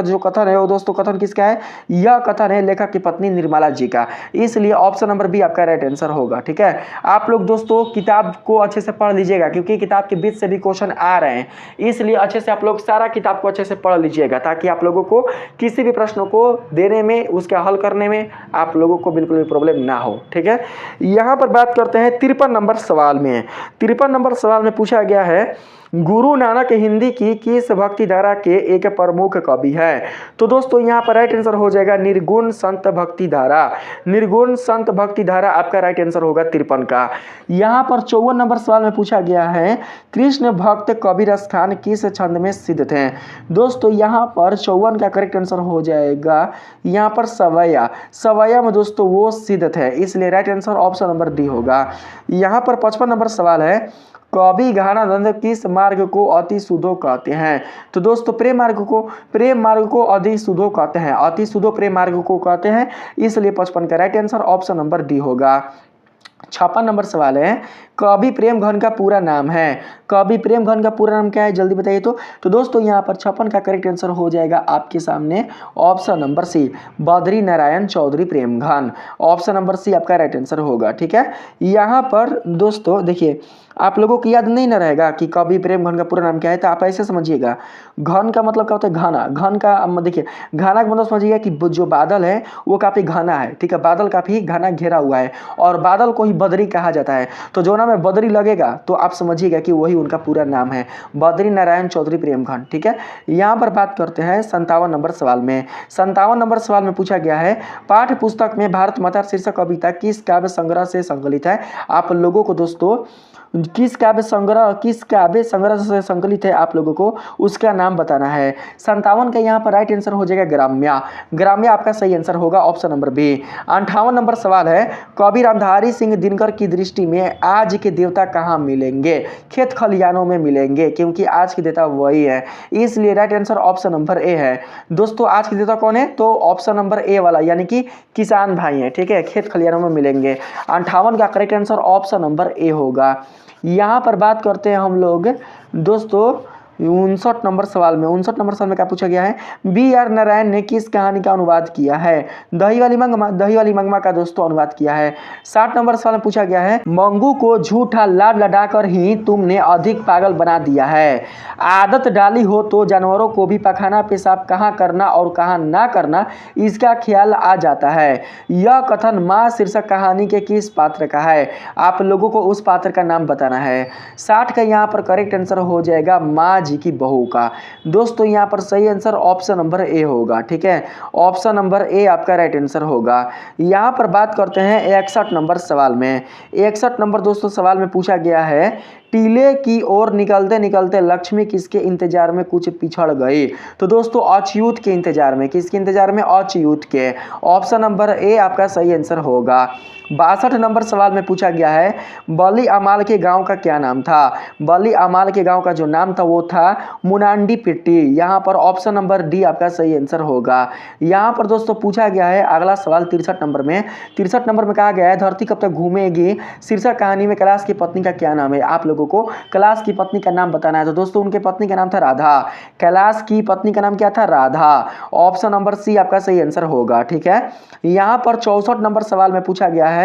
जो कथन है वो दोस्तों कथन किसका है? यह कथन है लेखक की पत्नी निर्मला जी का, इसलिए ऑप्शन नंबर बी आपका राइट आंसर होगा। ठीक है, आप लोग दोस्तों किताब को अच्छे से पढ़ लीजिएगा क्योंकि किताब के बीच से भी क्वेश्चन आ रहे हैं, इसलिए अच्छे से आप लोग सारा किताब को अच्छे से पढ़ लीजिएगा ताकि आप लोगों को किसी भी प्रश्नों को देने में, उसका हल करने में आप लोगों को बिल्कुल भी प्रॉब्लम ना हो। ठीक है, यहाँ पर बात करते हैं 53 नंबर सवाल में। 53 नंबर सवाल में पूछा गया है, गुरु नानक हिंदी की किस भक्ति धारा के एक प्रमुख कवि है? तो दोस्तों यहाँ पर राइट आंसर हो जाएगा निर्गुण संत भक्ति धारा। निर्गुण संत भक्ति धारा आपका राइट आंसर होगा 53 का। यहाँ पर 54 नंबर सवाल में पूछा गया है कृष्ण भक्त कबीर स्थान किस छंद में सिद्ध थे? दोस्तों यहाँ पर 54 का करेक्ट आंसर हो जाएगा यहाँ पर सवैया। सवैया में दोस्तों वो सिद्ध थे, इसलिए right answer option number D होगा। यहाँ पर 55 नंबर सवाल है कवि घनानंद किस मार्ग को अति सुधो कहते हैं? तो दोस्तों प्रेम मार्ग को अति सुधो कहते हैं, अति सुधो प्रेम मार्ग को कहते हैं, इसलिए 55 का right answer option number D होगा। 56 नंबर सवाल है कवि प्रेम घन का पूरा नाम है? कवि प्रेम घन का पूरा नाम क्या है, जल्दी बताइए। तो दोस्तों यहाँ पर 56 का करेक्ट आंसर हो जाएगा आपके सामने option number C Badri Narayan Chaudhary Prem Ghan. Option number C आपका राइट आंसर होगा। ठीक है, यहाँ पर दोस्तों देखिए आप लोगों को याद नहीं ना रहेगा कि कवि प्रेम घन का पूरा नाम क्या है, तो आप ऐसे समझिएगा घन का मतलब क्या होता है घना। घन का देखिए घना का मतलब समझिएगा कि जो बादल है वो काफी घना है। ठीक है, बादल काफी घना घेरा हुआ है और बादल को ही बद्री कहा जाता है। तो जो नाम है बद्री लगेगा तो आप समझिएगा कि वही उनका पूरा नाम है बद्री नारायण चौधरी प्रेम घन। ठीक है, यहाँ पर बात करते हैं 57 नंबर सवाल में। 57 नंबर सवाल में पूछा गया है पाठ्य पुस्तक में भारत माता शीर्षक कविता किस काव्य संग्रह से संकलित है? आप लोगों को दोस्तों किस काव्य संग्रह से संकलित है आप लोगों को उसका नाम बताना है। 57 का यहाँ पर राइट आंसर हो जाएगा ग्राम्या। ग्राम्या आपका सही आंसर होगा ऑप्शन नंबर बी। 58 नंबर सवाल है कवि रामधारी सिंह दिनकर की दृष्टि में आज के देवता कहाँ मिलेंगे? खेत खलिहानों में मिलेंगे, क्योंकि आज के देवता वही है, इसलिए right answer option number A है। दोस्तों आज के देवता कौन है? तो ऑप्शन नंबर ए वाला यानी कि किसान भाई है। ठीक है, खेत खलिहानों में मिलेंगे। 58 का correct answer option number A होगा। यहाँ पर बात करते हैं हम लोग दोस्तों 59 नंबर सवाल में। 59 नंबर सवाल में क्या पूछा गया है B.R. नारायण ने किस कहानी का अनुवाद किया है? दही वाली मंगमा का दोस्तों अनुवाद किया है। 60 नंबर सवाल में पूछा गया है मंगू को झूठा लाड लडाकर ही तुमने अधिक पागल बना दिया है। आदत डाली हो तो जानवरों को भी पखाना पेशाब कहाँ करना और कहाँ ना करना इसका ख्याल आ जाता है। यह कथन माँ शीर्षक कहानी के किस पात्र का है? आप लोगों को उस पात्र का नाम बताना है। 60 का यहाँ पर करेक्ट आंसर हो जाएगा माँ जी की बहू का। दोस्तों यहाँ पर सही आंसर ऑप्शन नंबर ए होगा। ठीक है, ऑप्शन नंबर ए आपका राइट आंसर होगा। यहाँ पर बात करते हैं 61 नंबर सवाल में। 61 नंबर दोस्तों सवाल में पूछा गया है टीले की ओर निकलते निकलते लक्ष्मी किसके इंतजार में कुछ पिछड़ गई? तो दोस्तों अच्युत के इंतजार में। किसके इंतजार में? अच्युत के। ऑप्शन नंबर ए आपका सही आंसर होगा। 62 नंबर सवाल में पूछा गया है बली अमाल के गांव का क्या नाम था? बली अमाल के गांव का जो नाम था वो था मुनांडी पिट्टी। यहाँ पर ऑप्शन नंबर डी आपका सही आंसर होगा। यहाँ पर दोस्तों पूछा गया है अगला सवाल 63 नंबर में। 63 नंबर में कहा गया है धरती कब तक घूमेगी शीर्षक कहानी में कैलाश की पत्नी का क्या नाम है? आप लोगों को कैलाश की पत्नी का नाम बताना है। तो दोस्तों उनके पत्नी का नाम था राधा। कैलाश की पत्नी का नाम क्या था? राधा। ऑप्शन नंबर सी आपका सही आंसर होगा। ठीक है, यहाँ पर 64 नंबर सवाल में पूछा गया है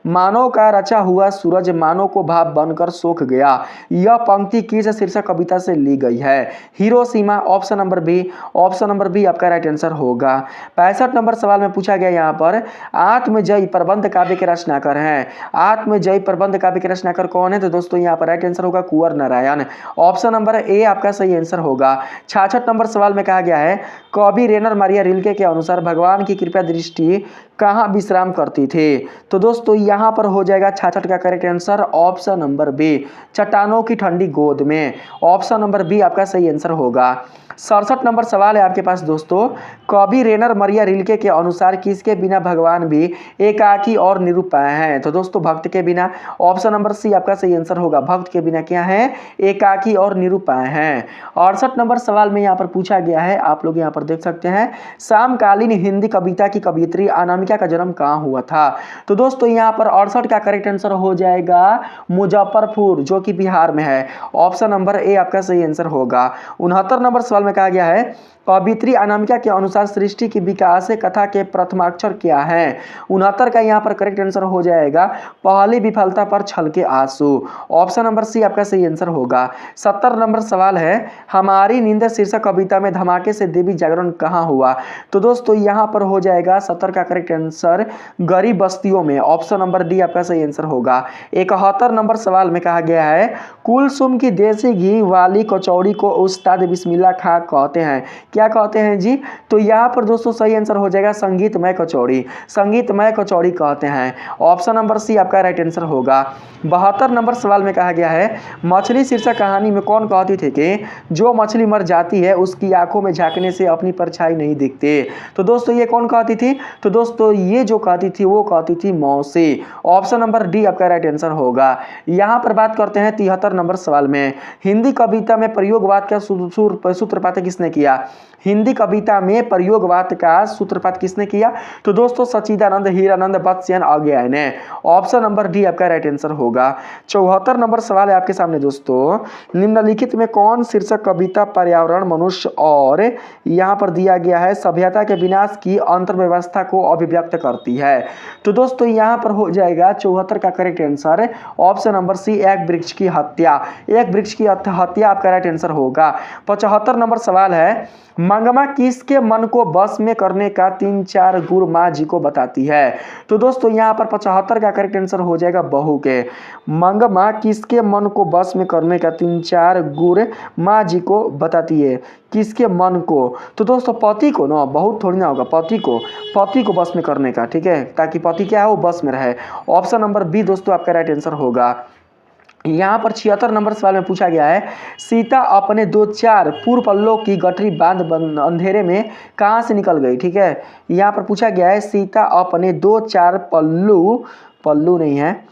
मानव का रचा हुआ सूरज मानव को भाप बनकर सोख गया। यह पंक्ति किस शीर्षक कविता से ली गई है? Hiroshima. Option number B. Option number B आपका राइट आंसर होगा। 65 नंबर सवाल में पूछा गया यहाँ पर आत्मजयी प्रबंध काव्य के रचनाकार हैं। आत्मजयी प्रबंध काव्य के रचनाकार कौन है? तो दोस्तों यहाँ पर राइट आंसर होगा कुंवर नारायण। ऑप्शन नंबर ए आपका सही आंसर होगा। 66 नंबर सवाल में कहा गया है कवि रेनर मारिया रिल्के के अनुसार भगवान की कृपा दृष्टि कहाँ विश्राम करती थी? तो दोस्तों यहाँ पर हो जाएगा 66 का correct answer option number B चट्टानों की ठंडी गोद में। ऑप्शन नंबर बी आपका सही आंसर होगा। 67 नंबर सवाल है आपके पास दोस्तों कवि रेनर मारिया रिल्के के अनुसार किसके बिना भगवान भी एकाकी और निरुपाय हैं? तो दोस्तों भक्त के बिना। ऑप्शन नंबर सी आपका सही आंसर होगा। भक्त के बिना क्या है? एकाकी और निरुपाय हैं। 68 नंबर सवाल में यहाँ पर पूछा गया है आप लोग यहाँ पर देख सकते हैं समकालीन हिंदी कविता की कवयित्री अनामिका का जन्म कहाँ हुआ था? तो दोस्तों यहाँ पर 68 का करेक्ट आंसर हो जाएगा मुजफ्फरपुर जो कि बिहार में है। ऑप्शन नंबर ए आपका सही आंसर होगा। 69 नंबर सवाल में कहा गया है कवित्री अनामिका के अनुसार सृष्टि की विकास कथा के प्रथमाक्षर क्या है। 69 का यहाँ पर करेक्ट आंसर हो जाएगा पहली विफलता पर छलके आंसू। ऑप्शन नंबर सी आपका सही आंसर होगा। 70 नंबर सवाल है हमारी नींद शीर्षक कविता में धमाके से देवी जागरण कहाँ हुआ। तो दोस्तों यहाँ पर हो जाएगा 70 का करेक्ट आंसर गरीब बस्तियों में। ऑप्शन नंबर डी आपका सही आंसर होगा। 71 नंबर सवाल में कहा गया है कुलसुम की देसी घी वाली कचौड़ी को उस्ताद बिस्मिल्लाह खां कहते हैं, क्या कहते हैं जी। तो यहाँ पर दोस्तों सही आंसर हो जाएगा संगीतमय कचौड़ी, संगीतमय कचौड़ी कहते हैं। ऑप्शन नंबर सी आपका राइट आंसर होगा। 72 नंबर सवाल में कहा गया है मछली शीर्षक कहानी में कौन कहती थी कि जो मछली मर जाती है उसकी आंखों में झांकने से अपनी परछाई नहीं दिखती। तो दोस्तों ये कौन कहती थी। तो दोस्तों ये जो कहती थी वो कहती थी मौसी। ऑप्शन नंबर डी आपका राइट आंसर होगा। यहाँ पर बात करते हैं 73 नंबर सवाल में हिंदी कविता में प्रयोगवाद का सूत्रपात किसने किया। हिंदी कविता में प्रयोगवाद का सूत्रपात किसने किया। तो दोस्तों सच्चिदानंद हीरानंद वत्स्यन अज्ञान ने। ऑप्शन नंबर डी आपका राइट आंसर होगा। 74 नंबर सवाल है आपके सामने दोस्तों निम्नलिखित में कौन शीर्षक कविता पर्यावरण मनुष्य और यहाँ पर दिया गया है सभ्यता के विनाश की अंतर्व्यवस्था को अभिव्यक्त करती है। तो दोस्तों यहाँ पर हो जाएगा 74 का correct answer option number C एक वृक्ष की हत्या। एक वृक्ष की हत्या आपका राइट आंसर होगा। 75 नंबर सवाल है मंगमा किसके मन को बस में करने का 3-4 गुण माँ जी को बताती है। तो दोस्तों यहाँ पर 75 का करेक्ट आंसर हो जाएगा बहू के। मंगमा किसके मन को बस में करने का 3-4 गुण माँ जी को बताती है, किसके मन को। तो दोस्तों पति को ना, बहुत थोड़ी ना होगा, पति को बस में करने का, ठीक है, ताकि पति क्या है वो बस में रहे। ऑप्शन नंबर बी दोस्तों आपका राइट आंसर होगा। यहाँ पर 76 नंबर सवाल में पूछा गया है सीता अपने 2-4 पूर्व पल्लों की गठरी बांध अंधेरे में कहाँ से निकल गई। ठीक है, यहाँ पर पूछा गया है सीता अपने 2-4 पल्लू नहीं है,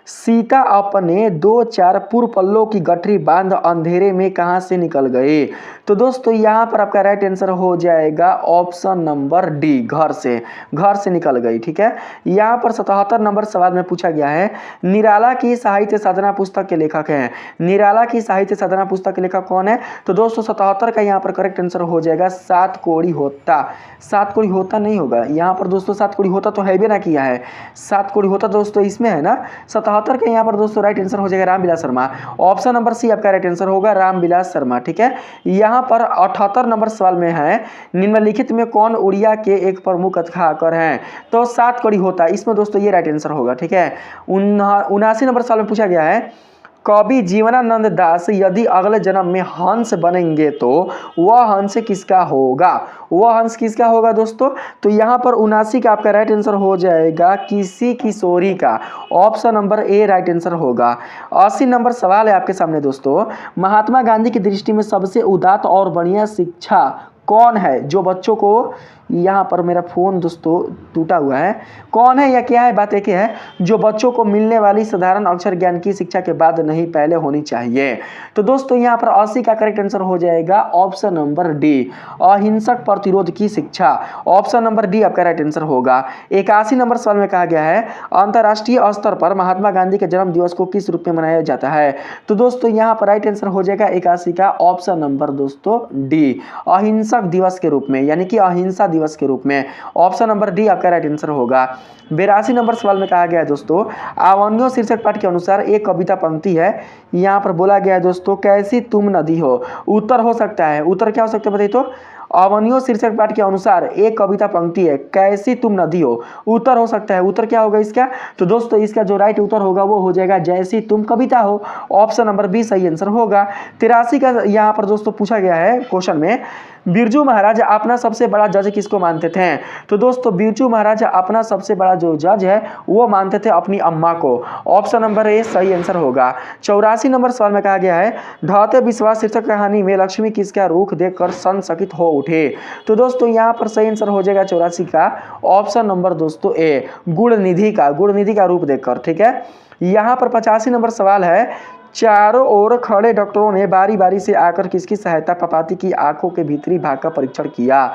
सीता अपने 2-4 पूर्व पल्लों की गठरी बांध अंधेरे में कहां से निकल गई। तो दोस्तों यहां पर आपका राइट आंसर हो जाएगा ऑप्शन नंबर डी घर से निकल गई। ठीक है, यहां पर 77 नंबर सवाल में पूछा गया है निराला की साहित्य साधना पुस्तक के लेखक हैं। निराला की साहित्य साधना पुस्तक के लेखक कौन है। तो दोस्तों 77 का यहाँ पर करेक्ट आंसर हो जाएगा सात कोड़ी होता। सात कोड़ी होता नहीं होगा यहाँ पर दोस्तों, सात कोड़ी होता तो है भी ना किया है, सात कोड़ी होता दोस्तों इसमें है ना। 77 का यहाँ पर दोस्तों राइट आंसर हो जाएगा Ramvilas Sharma. Option number C आपका राइट आंसर होगा रामविलास शर्मा। ठीक है, यहाँ पर 78 नंबर सवाल में है निम्नलिखित में कौन उड़िया के एक प्रमुख कथाकार हैं। तो सात कड़ी होता है, इसमें दोस्तों ये राइट आंसर होगा। ठीक है, 79 नंबर सवाल में पूछा गया है कवि जीवनानंद दास यदि अगले जन्म में हंस बनेंगे तो वह हंस किसका होगा। वह हंस किसका होगा दोस्तों। तो यहाँ पर 79 का आपका राइट आंसर हो जाएगा किसी किशोरी का। Option number A right answer होगा। 80 नंबर सवाल है आपके सामने दोस्तों महात्मा गांधी की दृष्टि में सबसे उदात्त और बढ़िया शिक्षा कौन है जो बच्चों को, यहाँ पर मेरा फोन दोस्तों टूटा हुआ है, कौन है या क्या है, बात एक है जो बच्चों को मिलने वाली साधारण अक्षर ज्ञान की शिक्षा के बाद नहीं पहले होनी चाहिए। तो दोस्तों यहाँ पर 80 का करेक्ट आंसर हो जाएगा ऑप्शन नंबर डी अहिंसक प्रतिरोध की शिक्षा। ऑप्शन नंबर डी आपका राइट आंसर होगा। 81 नंबर सवाल में कहा गया है अंतर्राष्ट्रीय स्तर पर महात्मा गांधी के जन्म दिवस को किस रूप में मनाया जाता है। तो दोस्तों यहाँ पर राइट आंसर हो जाएगा 81 का ऑप्शन नंबर दोस्तों डी अहिंसक दिवस के रूप में, यानी कि अहिंसा दिवस के रूप में। ऑप्शन नंबर डी आपका राइट आंसर होगा। 82 नंबर सवाल में कहा गया है दोस्तों आवन्यो शीर्षक पाठ के अनुसार एक कविता पंक्ति है, यहाँ पर बोला गया है दोस्तों कैसी तुम नदी हो। उत्तर हो सकता है, उत्तर क्या हो सकता है बताइए। तो अवनियों शीर्षक पाठ के अनुसार एक कविता पंक्ति है कैसी तुम नदी हो, उत्तर हो सकता है, उत्तर क्या होगा इसका। तो दोस्तों इसका जो राइट उत्तर होगा वो हो जाएगा जैसी तुम कविता हो। ऑप्शन नंबर बी सही आंसर होगा। 83 का यहाँ पर दोस्तों पूछा गया है क्वेश्चन में बिरजू महाराज अपना सबसे बड़ा जज किसको मानते थे। तो दोस्तों बिरजू महाराज अपना सबसे बड़ा जो जज है वो मानते थे अपनी अम्मा को। ऑप्शन नंबर ए सही आंसर होगा। 84 नंबर सवाल में कहा गया है ढाते विश्वास शीर्षक कहानी में लक्ष्मी किसका रुख देखकर संचकित हो उठे। तो दोस्तों यहाँ पर सही आंसर हो जाएगा 84 का ऑप्शन नंबर दोस्तों ए गुणनिधि का रूप देखकर। ठीक है, यहाँ पर 85 नंबर सवाल है चारों ओर खड़े डॉक्टरों ने बारी बारी से आकर किसकी सहायता पपाती की आंखों के भीतरी भाग का परीक्षण किया।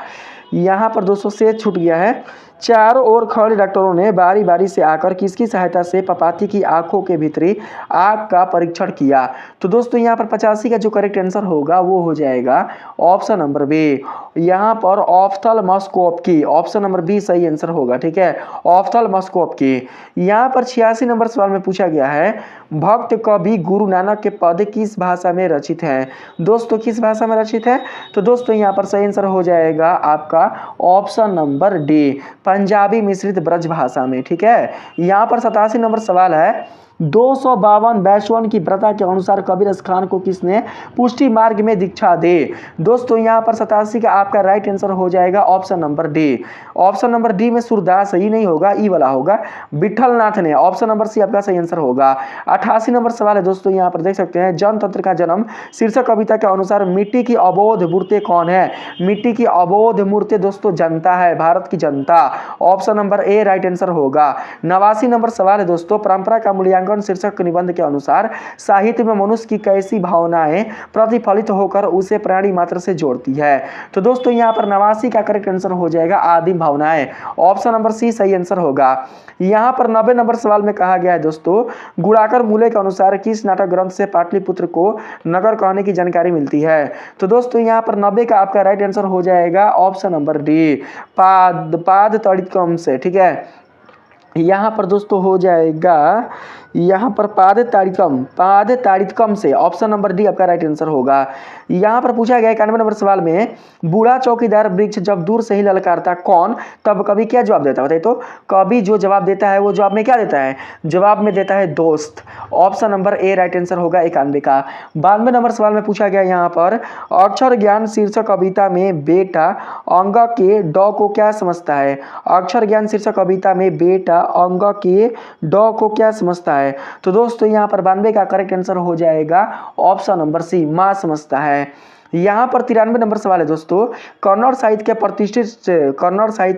यहाँ पर दोस्तों से छूट गया है, चारों ओर खड़े डॉक्टरों ने बारी बारी से आकर किसकी सहायता से पपाती की आंखों के भीतरी आग का परीक्षण किया। तो दोस्तों यहाँ पर 85 का जो करेक्ट आंसर होगा वो हो जाएगा ऑप्शन नंबर बी, यहाँ पर ऑफ्थल्मोस्कोप की, ऑप्शन नंबर बी सही आंसर होगा। ठीक है, ऑफ्थल्मोस्कोप की। यहाँ पर 86 नंबर सवाल में पूछा गया है भक्त कवि गुरु नानक के पद किस भाषा में रचित हैं। दोस्तों किस भाषा में रचित है, तो दोस्तों यहाँ पर सही आंसर हो जाएगा आपका ऑप्शन नंबर डी, पंजाबी मिश्रित ब्रज भाषा में। ठीक है, यहाँ पर 87 नंबर सवाल है 252 वैश्वन की प्रथा के अनुसार कबीर खान को किसने पुष्टि मार्ग में दीक्षा दे। दोस्तों यहाँ पर 87 का आपका राइट आंसर हो जाएगा option number D. Option number D में सूरदास सही नहीं होगा, ई वाला होगा, विठलनाथ ने। ऑप्शन नंबर सी आपका सही आंसर होगा। 88 नंबर सवाल है दोस्तों, यहाँ पर देख सकते हैं जनतंत्र का जन्म शीर्षक कविता के अनुसार मिट्टी की अबोध मूर्ति कौन है। मिट्टी की अबोध मूर्ति दोस्तों जनता है, भारत की जनता। Option number A right answer होगा। 89 नंबर सवाल है दोस्तों परंपरा का मूल्यांकन शीर्षक निबंध के अनुसार साहित्य में मनुष्य की कैसी भावनाएं प्रतिफलित होकर उसे प्राणी मात्र से जोड़ती है। तो दोस्तों यहाँ पर 89 का करेक्ट आंसर हो जाएगा आदिम भावनाएं। ऑप्शन नंबर सी सही आंसर होगा। यहाँ पर 90 नंबर सवाल में कहा गया है दोस्तों गुणाकर मूले के अनुसार किस नाटक ग्रंथ से पाटलिपुत्र को नगर कहने की जानकारी मिलती है। तो दोस्तों यहाँ पर 90 का आपका राइट आंसर हो जाएगा ऑप्शन नंबर डी, पाद तड़ितकम से। ठीक है, यहाँ पर दोस्तों हो जाएगा यहाँ पर पाद ताड़ितकम से। ऑप्शन नंबर डी आपका राइट आंसर होगा। यहाँ पर पूछा गया 91 नंबर सवाल में बूढ़ा चौकीदार वृक्ष जब दूर से ही ललकारता कौन तब कवि क्या जवाब देता है। बताइए तो कवि जो जवाब देता है वो जवाब में क्या देता है, जवाब में देता है दोस्त। Option number A right answer होगा 91 का। 92 नंबर सवाल में पूछा गया यहाँ पर अक्षर ज्ञान शीर्षक कविता में बेटा अंग के ड को क्या समझता है। अक्षर ज्ञान शीर्षक कविता में बेटा अंग के ड को क्या समझता है। तो दोस्तों यहाँ पर 92 का करेक्ट आंसर हो जाएगा ऑप्शन नंबर सी, मां समझता है। यहाँ पर 93 नंबर सवाल है दोस्तों कन्नड़ साहित्य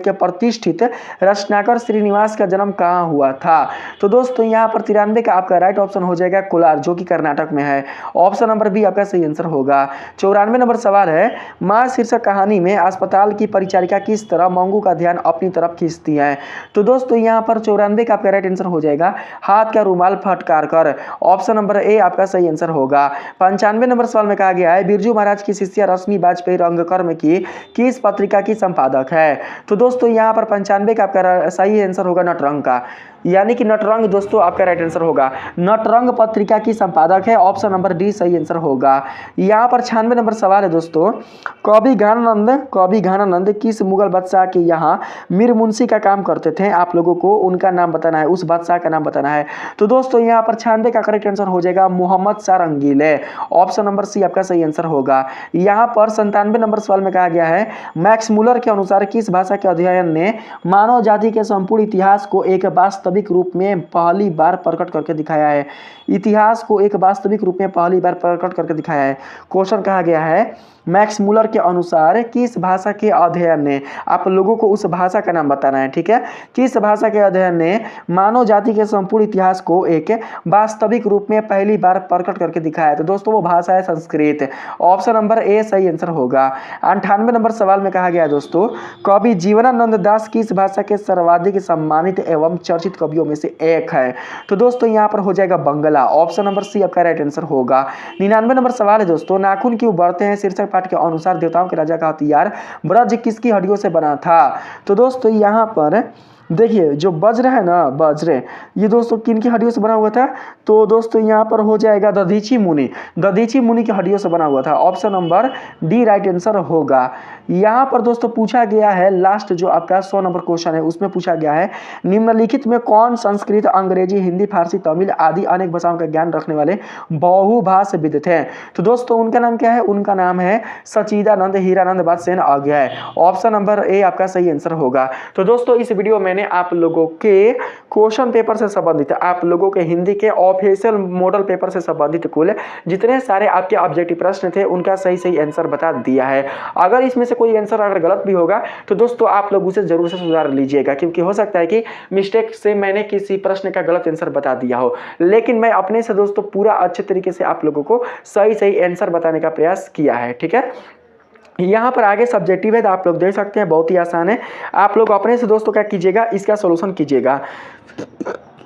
के प्रतिष्ठित रचनाकर श्रीनिवास का जन्म कहाँ हुआ था। तो दोस्तों यहाँ पर 93 का आपका राइट ऑप्शन हो जाएगा कोलार, जो कि कर्नाटक में है। ऑप्शन नंबर बी आपका सही आंसर होगा। 94 नंबर सवाल है माँ शीर्षक कहानी में अस्पताल की परिचारिका किस तरह मंगू का ध्यान अपनी तरफ खींचती है। तो दोस्तों यहाँ पर 94 का आपका राइट आंसर हो जाएगा हाथ का रुमाल फटकार कर। ऑप्शन नंबर ए आपका सही आंसर होगा। 95 नंबर सवाल में कहा गया है बिरजू महाराज की शिष्या रश्मि वाजपेयी रंगकर्म की किस पत्रिका की संपादक है। तो दोस्तों यहाँ पर 95 का आपका सही आंसर होगा नटरंग का, यानी कि नटरंग दोस्तों आपका राइट आंसर होगा। नटरंग पत्रिका की संपादक है। ऑप्शन नंबर डी सही आंसर होगा। यहाँ पर 96 नंबर सवाल है दोस्तों कवि घानानंद किस मुगल बादशाह के यहाँ मीर मुंशी का काम करते थे। आप लोगों को उनका नाम बताना है, उस बादशाह का नाम बताना है। तो दोस्तों यहाँ पर 96 का करेक्ट आंसर हो जाएगा Mohammad Shah Rangile. Option number C आपका सही आंसर होगा। यहाँ पर 97 नंबर सवाल में कहा गया है मैक्स मुलर के अनुसार किस भाषा के अध्ययन ने मानव जाति के संपूर्ण इतिहास को एक वास्तविक रूप में पहली बार प्रकट करके दिखाया है। इतिहास को एक वास्तविक रूप में पहली बार प्रकट करके दिखाया है। क्वेश्चन कहा गया है मैक्स मुलर के अनुसार किस भाषा के अध्ययन ने, आप लोगों को उस भाषा का नाम बताना है। ठीक है, किस भाषा के अध्ययन ने मानव जाति के संपूर्ण इतिहास को एक वास्तविक रूप में पहली बार प्रकट करके दिखाया है। तो दोस्तों वो भाषा है संस्कृत। ऑप्शन नंबर ए सही आंसर होगा। 98 नंबर सवाल में कहा गया है दोस्तों कवि जीवनानंद दास किस भाषा के सर्वाधिक सम्मानित एवं चर्चित कवियों में से एक है। तो दोस्तों यहाँ पर हो जाएगा बंगला। ऑप्शन नंबर सी आपका राइट आंसर होगा। 99 नंबर सवाल है दोस्तों नाखून क्यों बढ़ते हैं शीर्षक पाठ के अनुसार देवताओं के राजा का हथियार ब्रज किसकी हड्डियों से बना था। तो दोस्तों यहाँ पर देखिए जो वज्र है ना, वज्र ये दोस्तों किन की हड्डियों से बना हुआ था। तो दोस्तों यहाँ पर हो जाएगा दधीची मुनि की हड्डियों से बना हुआ था। Option number D right answer होगा। यहाँ पर दोस्तों पूछा गया है लास्ट जो आपका 100 नंबर क्वेश्चन है उसमें पूछा गया है निम्नलिखित में कौन संस्कृत अंग्रेजी हिंदी फारसी तमिल आदि अनेक भाषाओं का ज्ञान रखने वाले बहुभाषाविद थे। तो दोस्तों उनका नाम क्या है, उनका नाम है सच्चिदानंद हीरानंद वात्सेन आ गया है। ऑप्शन नंबर ए आपका सही आंसर होगा। तो दोस्तों इस वीडियो में आप लोगों के क्वेश्चन पेपर से संबंधित, आप लोगों के हिंदी के ऑफिशियल मॉडल पेपर से संबंधित कुल जितने सारे आपके ऑब्जेक्टिव प्रश्न थे उनका सही आंसर बता दिया है। अगर इसमें से कोई आंसर अगर गलत भी होगा तो दोस्तों आप लोग उसे जरूर से सुधार लीजिएगा, क्योंकि हो सकता है कि मिस्टेक से मैंने किसी प्रश्न का गलत आंसर बता दिया हो, लेकिन मैं अपने से दोस्तों पूरा अच्छे तरीके से आप लोगों को सही आंसर बताने का प्रयास किया है। ठीक है, यहाँ पर आगे सब्जेक्टिव है तो आप लोग देख सकते हैं, बहुत ही आसान है। आप लोग अपने से दोस्तों क्या कीजिएगा, इसका सॉल्यूशन कीजिएगा।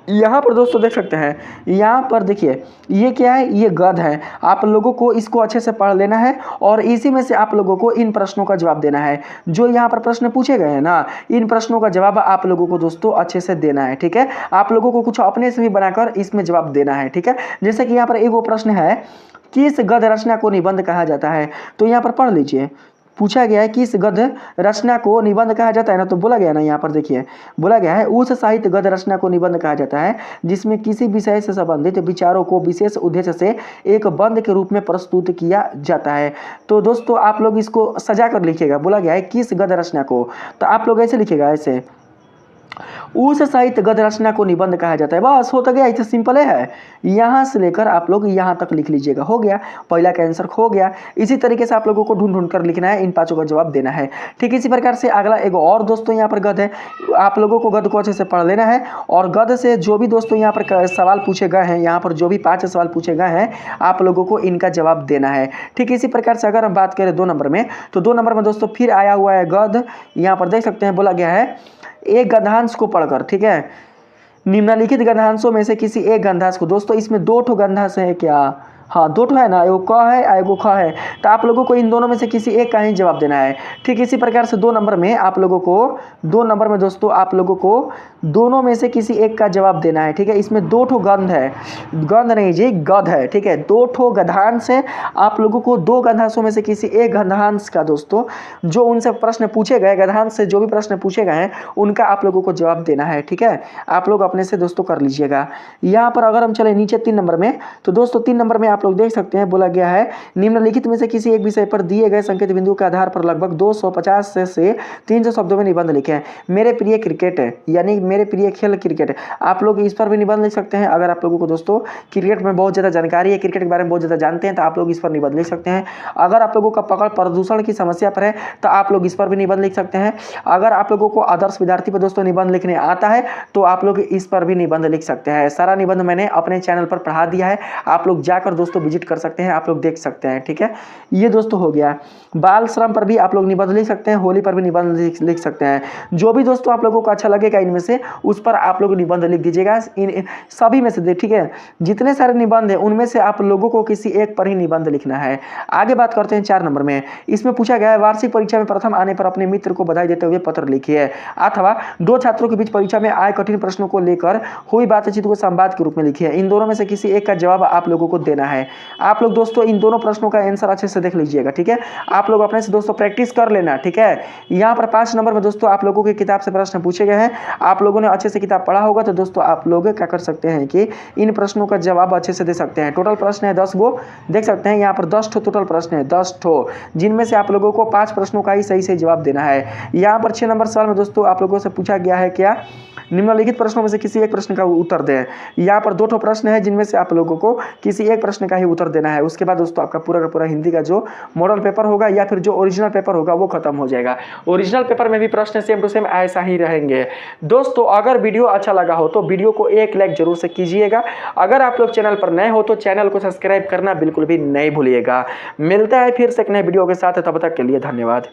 यहाँ पर दोस्तों देख सकते हैं, यहाँ पर देखिए ये क्या है, ये गद है। आप लोगों को इसको अच्छे से पढ़ लेना है और इसी में से आप लोगों को इन प्रश्नों का जवाब देना है। जो यहाँ पर प्रश्न पूछे गए हैं ना, इन प्रश्नों का जवाब आप लोगों को दोस्तों अच्छे से देना है, ठीक है। आप लोगों को कुछ अपने से भी बनाकर इसमें जवाब देना है, ठीक है। जैसे कि यहाँ पर एक वो प्रश्न है, किस गद्य रचना को निबंध कहा जाता है, तो यहाँ पर पढ़ लीजिए। पूछा गया है किस गद्य रचना को निबंध कहा जाता है ना, तो बोला गया ना, यहाँ पर देखिए बोला गया है उस साहित्य गद्य रचना को निबंध कहा जाता है जिसमें किसी विषय से संबंधित विचारों को विशेष उद्देश्य से एक बंध के रूप में प्रस्तुत किया जाता है। तो दोस्तों आप लोग इसको सजा कर लिखिएगा। बोला गया है किस गद्य रचना को, तो आप लोग ऐसे लिखिएगा, ऐसे उस साहित्य गद्य रचना को निबंध कहा जाता है। बस हो तो गया, इतना सिंपल है। यहाँ से लेकर आप लोग यहाँ तक लिख लीजिएगा, हो गया, पहला का आंसर हो गया। इसी तरीके से आप लोगों को ढूंढ ढूंढ कर लिखना है, इन पांचों का जवाब देना है। ठीक इसी प्रकार से अगला एक और दोस्तों यहाँ पर गद्य है, आप लोगों को गद्य को अच्छे से पढ़ लेना है और गद्य से जो भी दोस्तों यहाँ पर सवाल पूछे गए हैं, यहाँ पर जो भी 5 सवाल पूछे गए हैं, आप लोगों को इनका जवाब देना है। ठीक इसी प्रकार से अगर हम बात करें 2 नंबर में, तो 2 नंबर में दोस्तों फिर आया हुआ है गद्य। यहाँ पर देख सकते हैं, बोला गया है एक गद्यांश को पढ़कर, ठीक है, निम्नलिखित गद्यांशों में से किसी एक गद्यांश को, दोस्तों इसमें 2 ठो गद्यांश है क्या, हाँ 2 ठो है ना, एगो क है एगो ख है, तो आप लोगों को इन दोनों में से किसी एक का ही जवाब देना है। ठीक इसी प्रकार से 2 नंबर में आप लोगों को, 2 नंबर में दोस्तों आप लोगों को दोनों में से किसी एक का जवाब देना है। ठीक है, इसमें 2 ठो गंध है, गंध नहीं जी गद है, ठीक है, 2 ठो गद्यांश है। आप लोगों को 2 गद्यांशों में से किसी एक गद्यांश का दोस्तों, जो उनसे प्रश्न पूछे गए, गद्यांश से जो भी प्रश्न पूछे गए हैं उनका आप लोगों को जवाब देना है। ठीक है, आप लोग अपने से दोस्तों कर लीजिएगा। यहाँ पर अगर हम चले नीचे 3 नंबर में, तो दोस्तों 3 नंबर में आप लोग देख सकते हैं, बोला गया है निम्नलिखित में से किसी एक विषय पर दिए गए संकेत बिंदु के आधार पर लगभग 250 से 300 शब्दों में निबंध लिखें। मेरे प्रिय क्रिकेट, यानी मेरे प्रिय खेल क्रिकेट, आप लोग इस पर भी निबंध लिख सकते हैं। अगर आप लोगों को दोस्तों क्रिकेट में बहुत ज़्यादा जानकारी है, क्रिकेट के बारे में बहुत ज़्यादा जानते हैं, तो आप लोग इस पर निबंध लिख सकते हैं। अगर आप लोगों का पकड़ प्रदूषण की समस्या पर है, तो आप लोग इस पर भी निबंध लिख सकते हैं। अगर आप लोगों को आदर्श विद्यार्थी पर दोस्तों निबंध लिखने आता है, तो आप लोग इस पर भी निबंध लिख सकते हैं। सारा निबंध मैंने अपने चैनल पर पढ़ा दिया है, आप लोग जाकर दोस्तों विजिट कर सकते हैं, आप लोग देख सकते हैं। ठीक है, ये दोस्तों हो गया। बाल श्रम पर भी आप लोग निबंध लिख सकते हैं, होली पर भी निबंध लिख सकते हैं। जो भी दोस्तों आप लोगों को अच्छा लगेगा इनमें से, उस पर आप लोग निबंध लिख दीजिएगा, इन सभी में से। ठीक है, जितने सारे निबंध हैं उनमें से आप लोगों को किसी एक पर ही निबंध लिखना है। आगे बात करते हैं 4 नंबर में। इसमें पूछा गया है वार्षिक परीक्षा में प्रथम आने पर अपने मित्र को बधाई देते हुए पत्र लिखिए, अथवा 2 छात्रों के बीच परीक्षा में आए कठिन प्रश्नों को लेकर हुई बातचीत को संवाद के रूप में लिखिए। इन दोनों में से किसी एक का जवाब आप लोगों को देना है। आप लोग दोस्तों इन दोनों प्रश्नों का आंसर अच्छे से देख लीजिएगा। ठीक है, आप लोग अपने से दोस्तों प्रैक्टिस कर लेना। ठीक है, यहाँ पर 5 नंबर में दोस्तों आप लोगों की किताब से प्रश्न पूछे गए हैं। आप लोगों ने अच्छे से किताब पढ़ा होगा, तो दोस्तों आप लोग क्या कर सकते हैं कि इन प्रश्नों का जवाब अच्छे से दे सकते हैं। टोटल प्रश्न है 10 गो, देख सकते हैं यहाँ पर 10 ठो टोटल प्रश्न है, 10 ठो, जिनमें से आप लोगों को 5 प्रश्नों का ही सही जवाब देना है। यहाँ पर 6 नंबर सवाल में दोस्तों आप लोगों से पूछा गया है क्या, निम्नलिखित प्रश्नों में से किसी एक प्रश्न का उत्तर दें। यहाँ पर 2 ठो प्रश्न है, जिनमें से आप लोगों को किसी एक प्रश्न का ही उत्तर देना है। उसके बाद दोस्तों आपका पूरा का पूरा हिंदी का जो मॉडल पेपर होगा या फिर जो ओरिजिनल पेपर होगा वो खत्म हो जाएगा। ओरिजिनल पेपर में भी प्रश्न सेम टू सेम ऐसा ही रहेंगे। दोस्तों अगर वीडियो अच्छा लगा हो तो वीडियो को एक लाइक जरूर से कीजिएगा। अगर आप लोग चैनल पर नए हो तो चैनल को सब्सक्राइब करना बिल्कुल भी नहीं भूलिएगा। मिलता है फिर से एक नए वीडियो के साथ, तब तक के लिए धन्यवाद।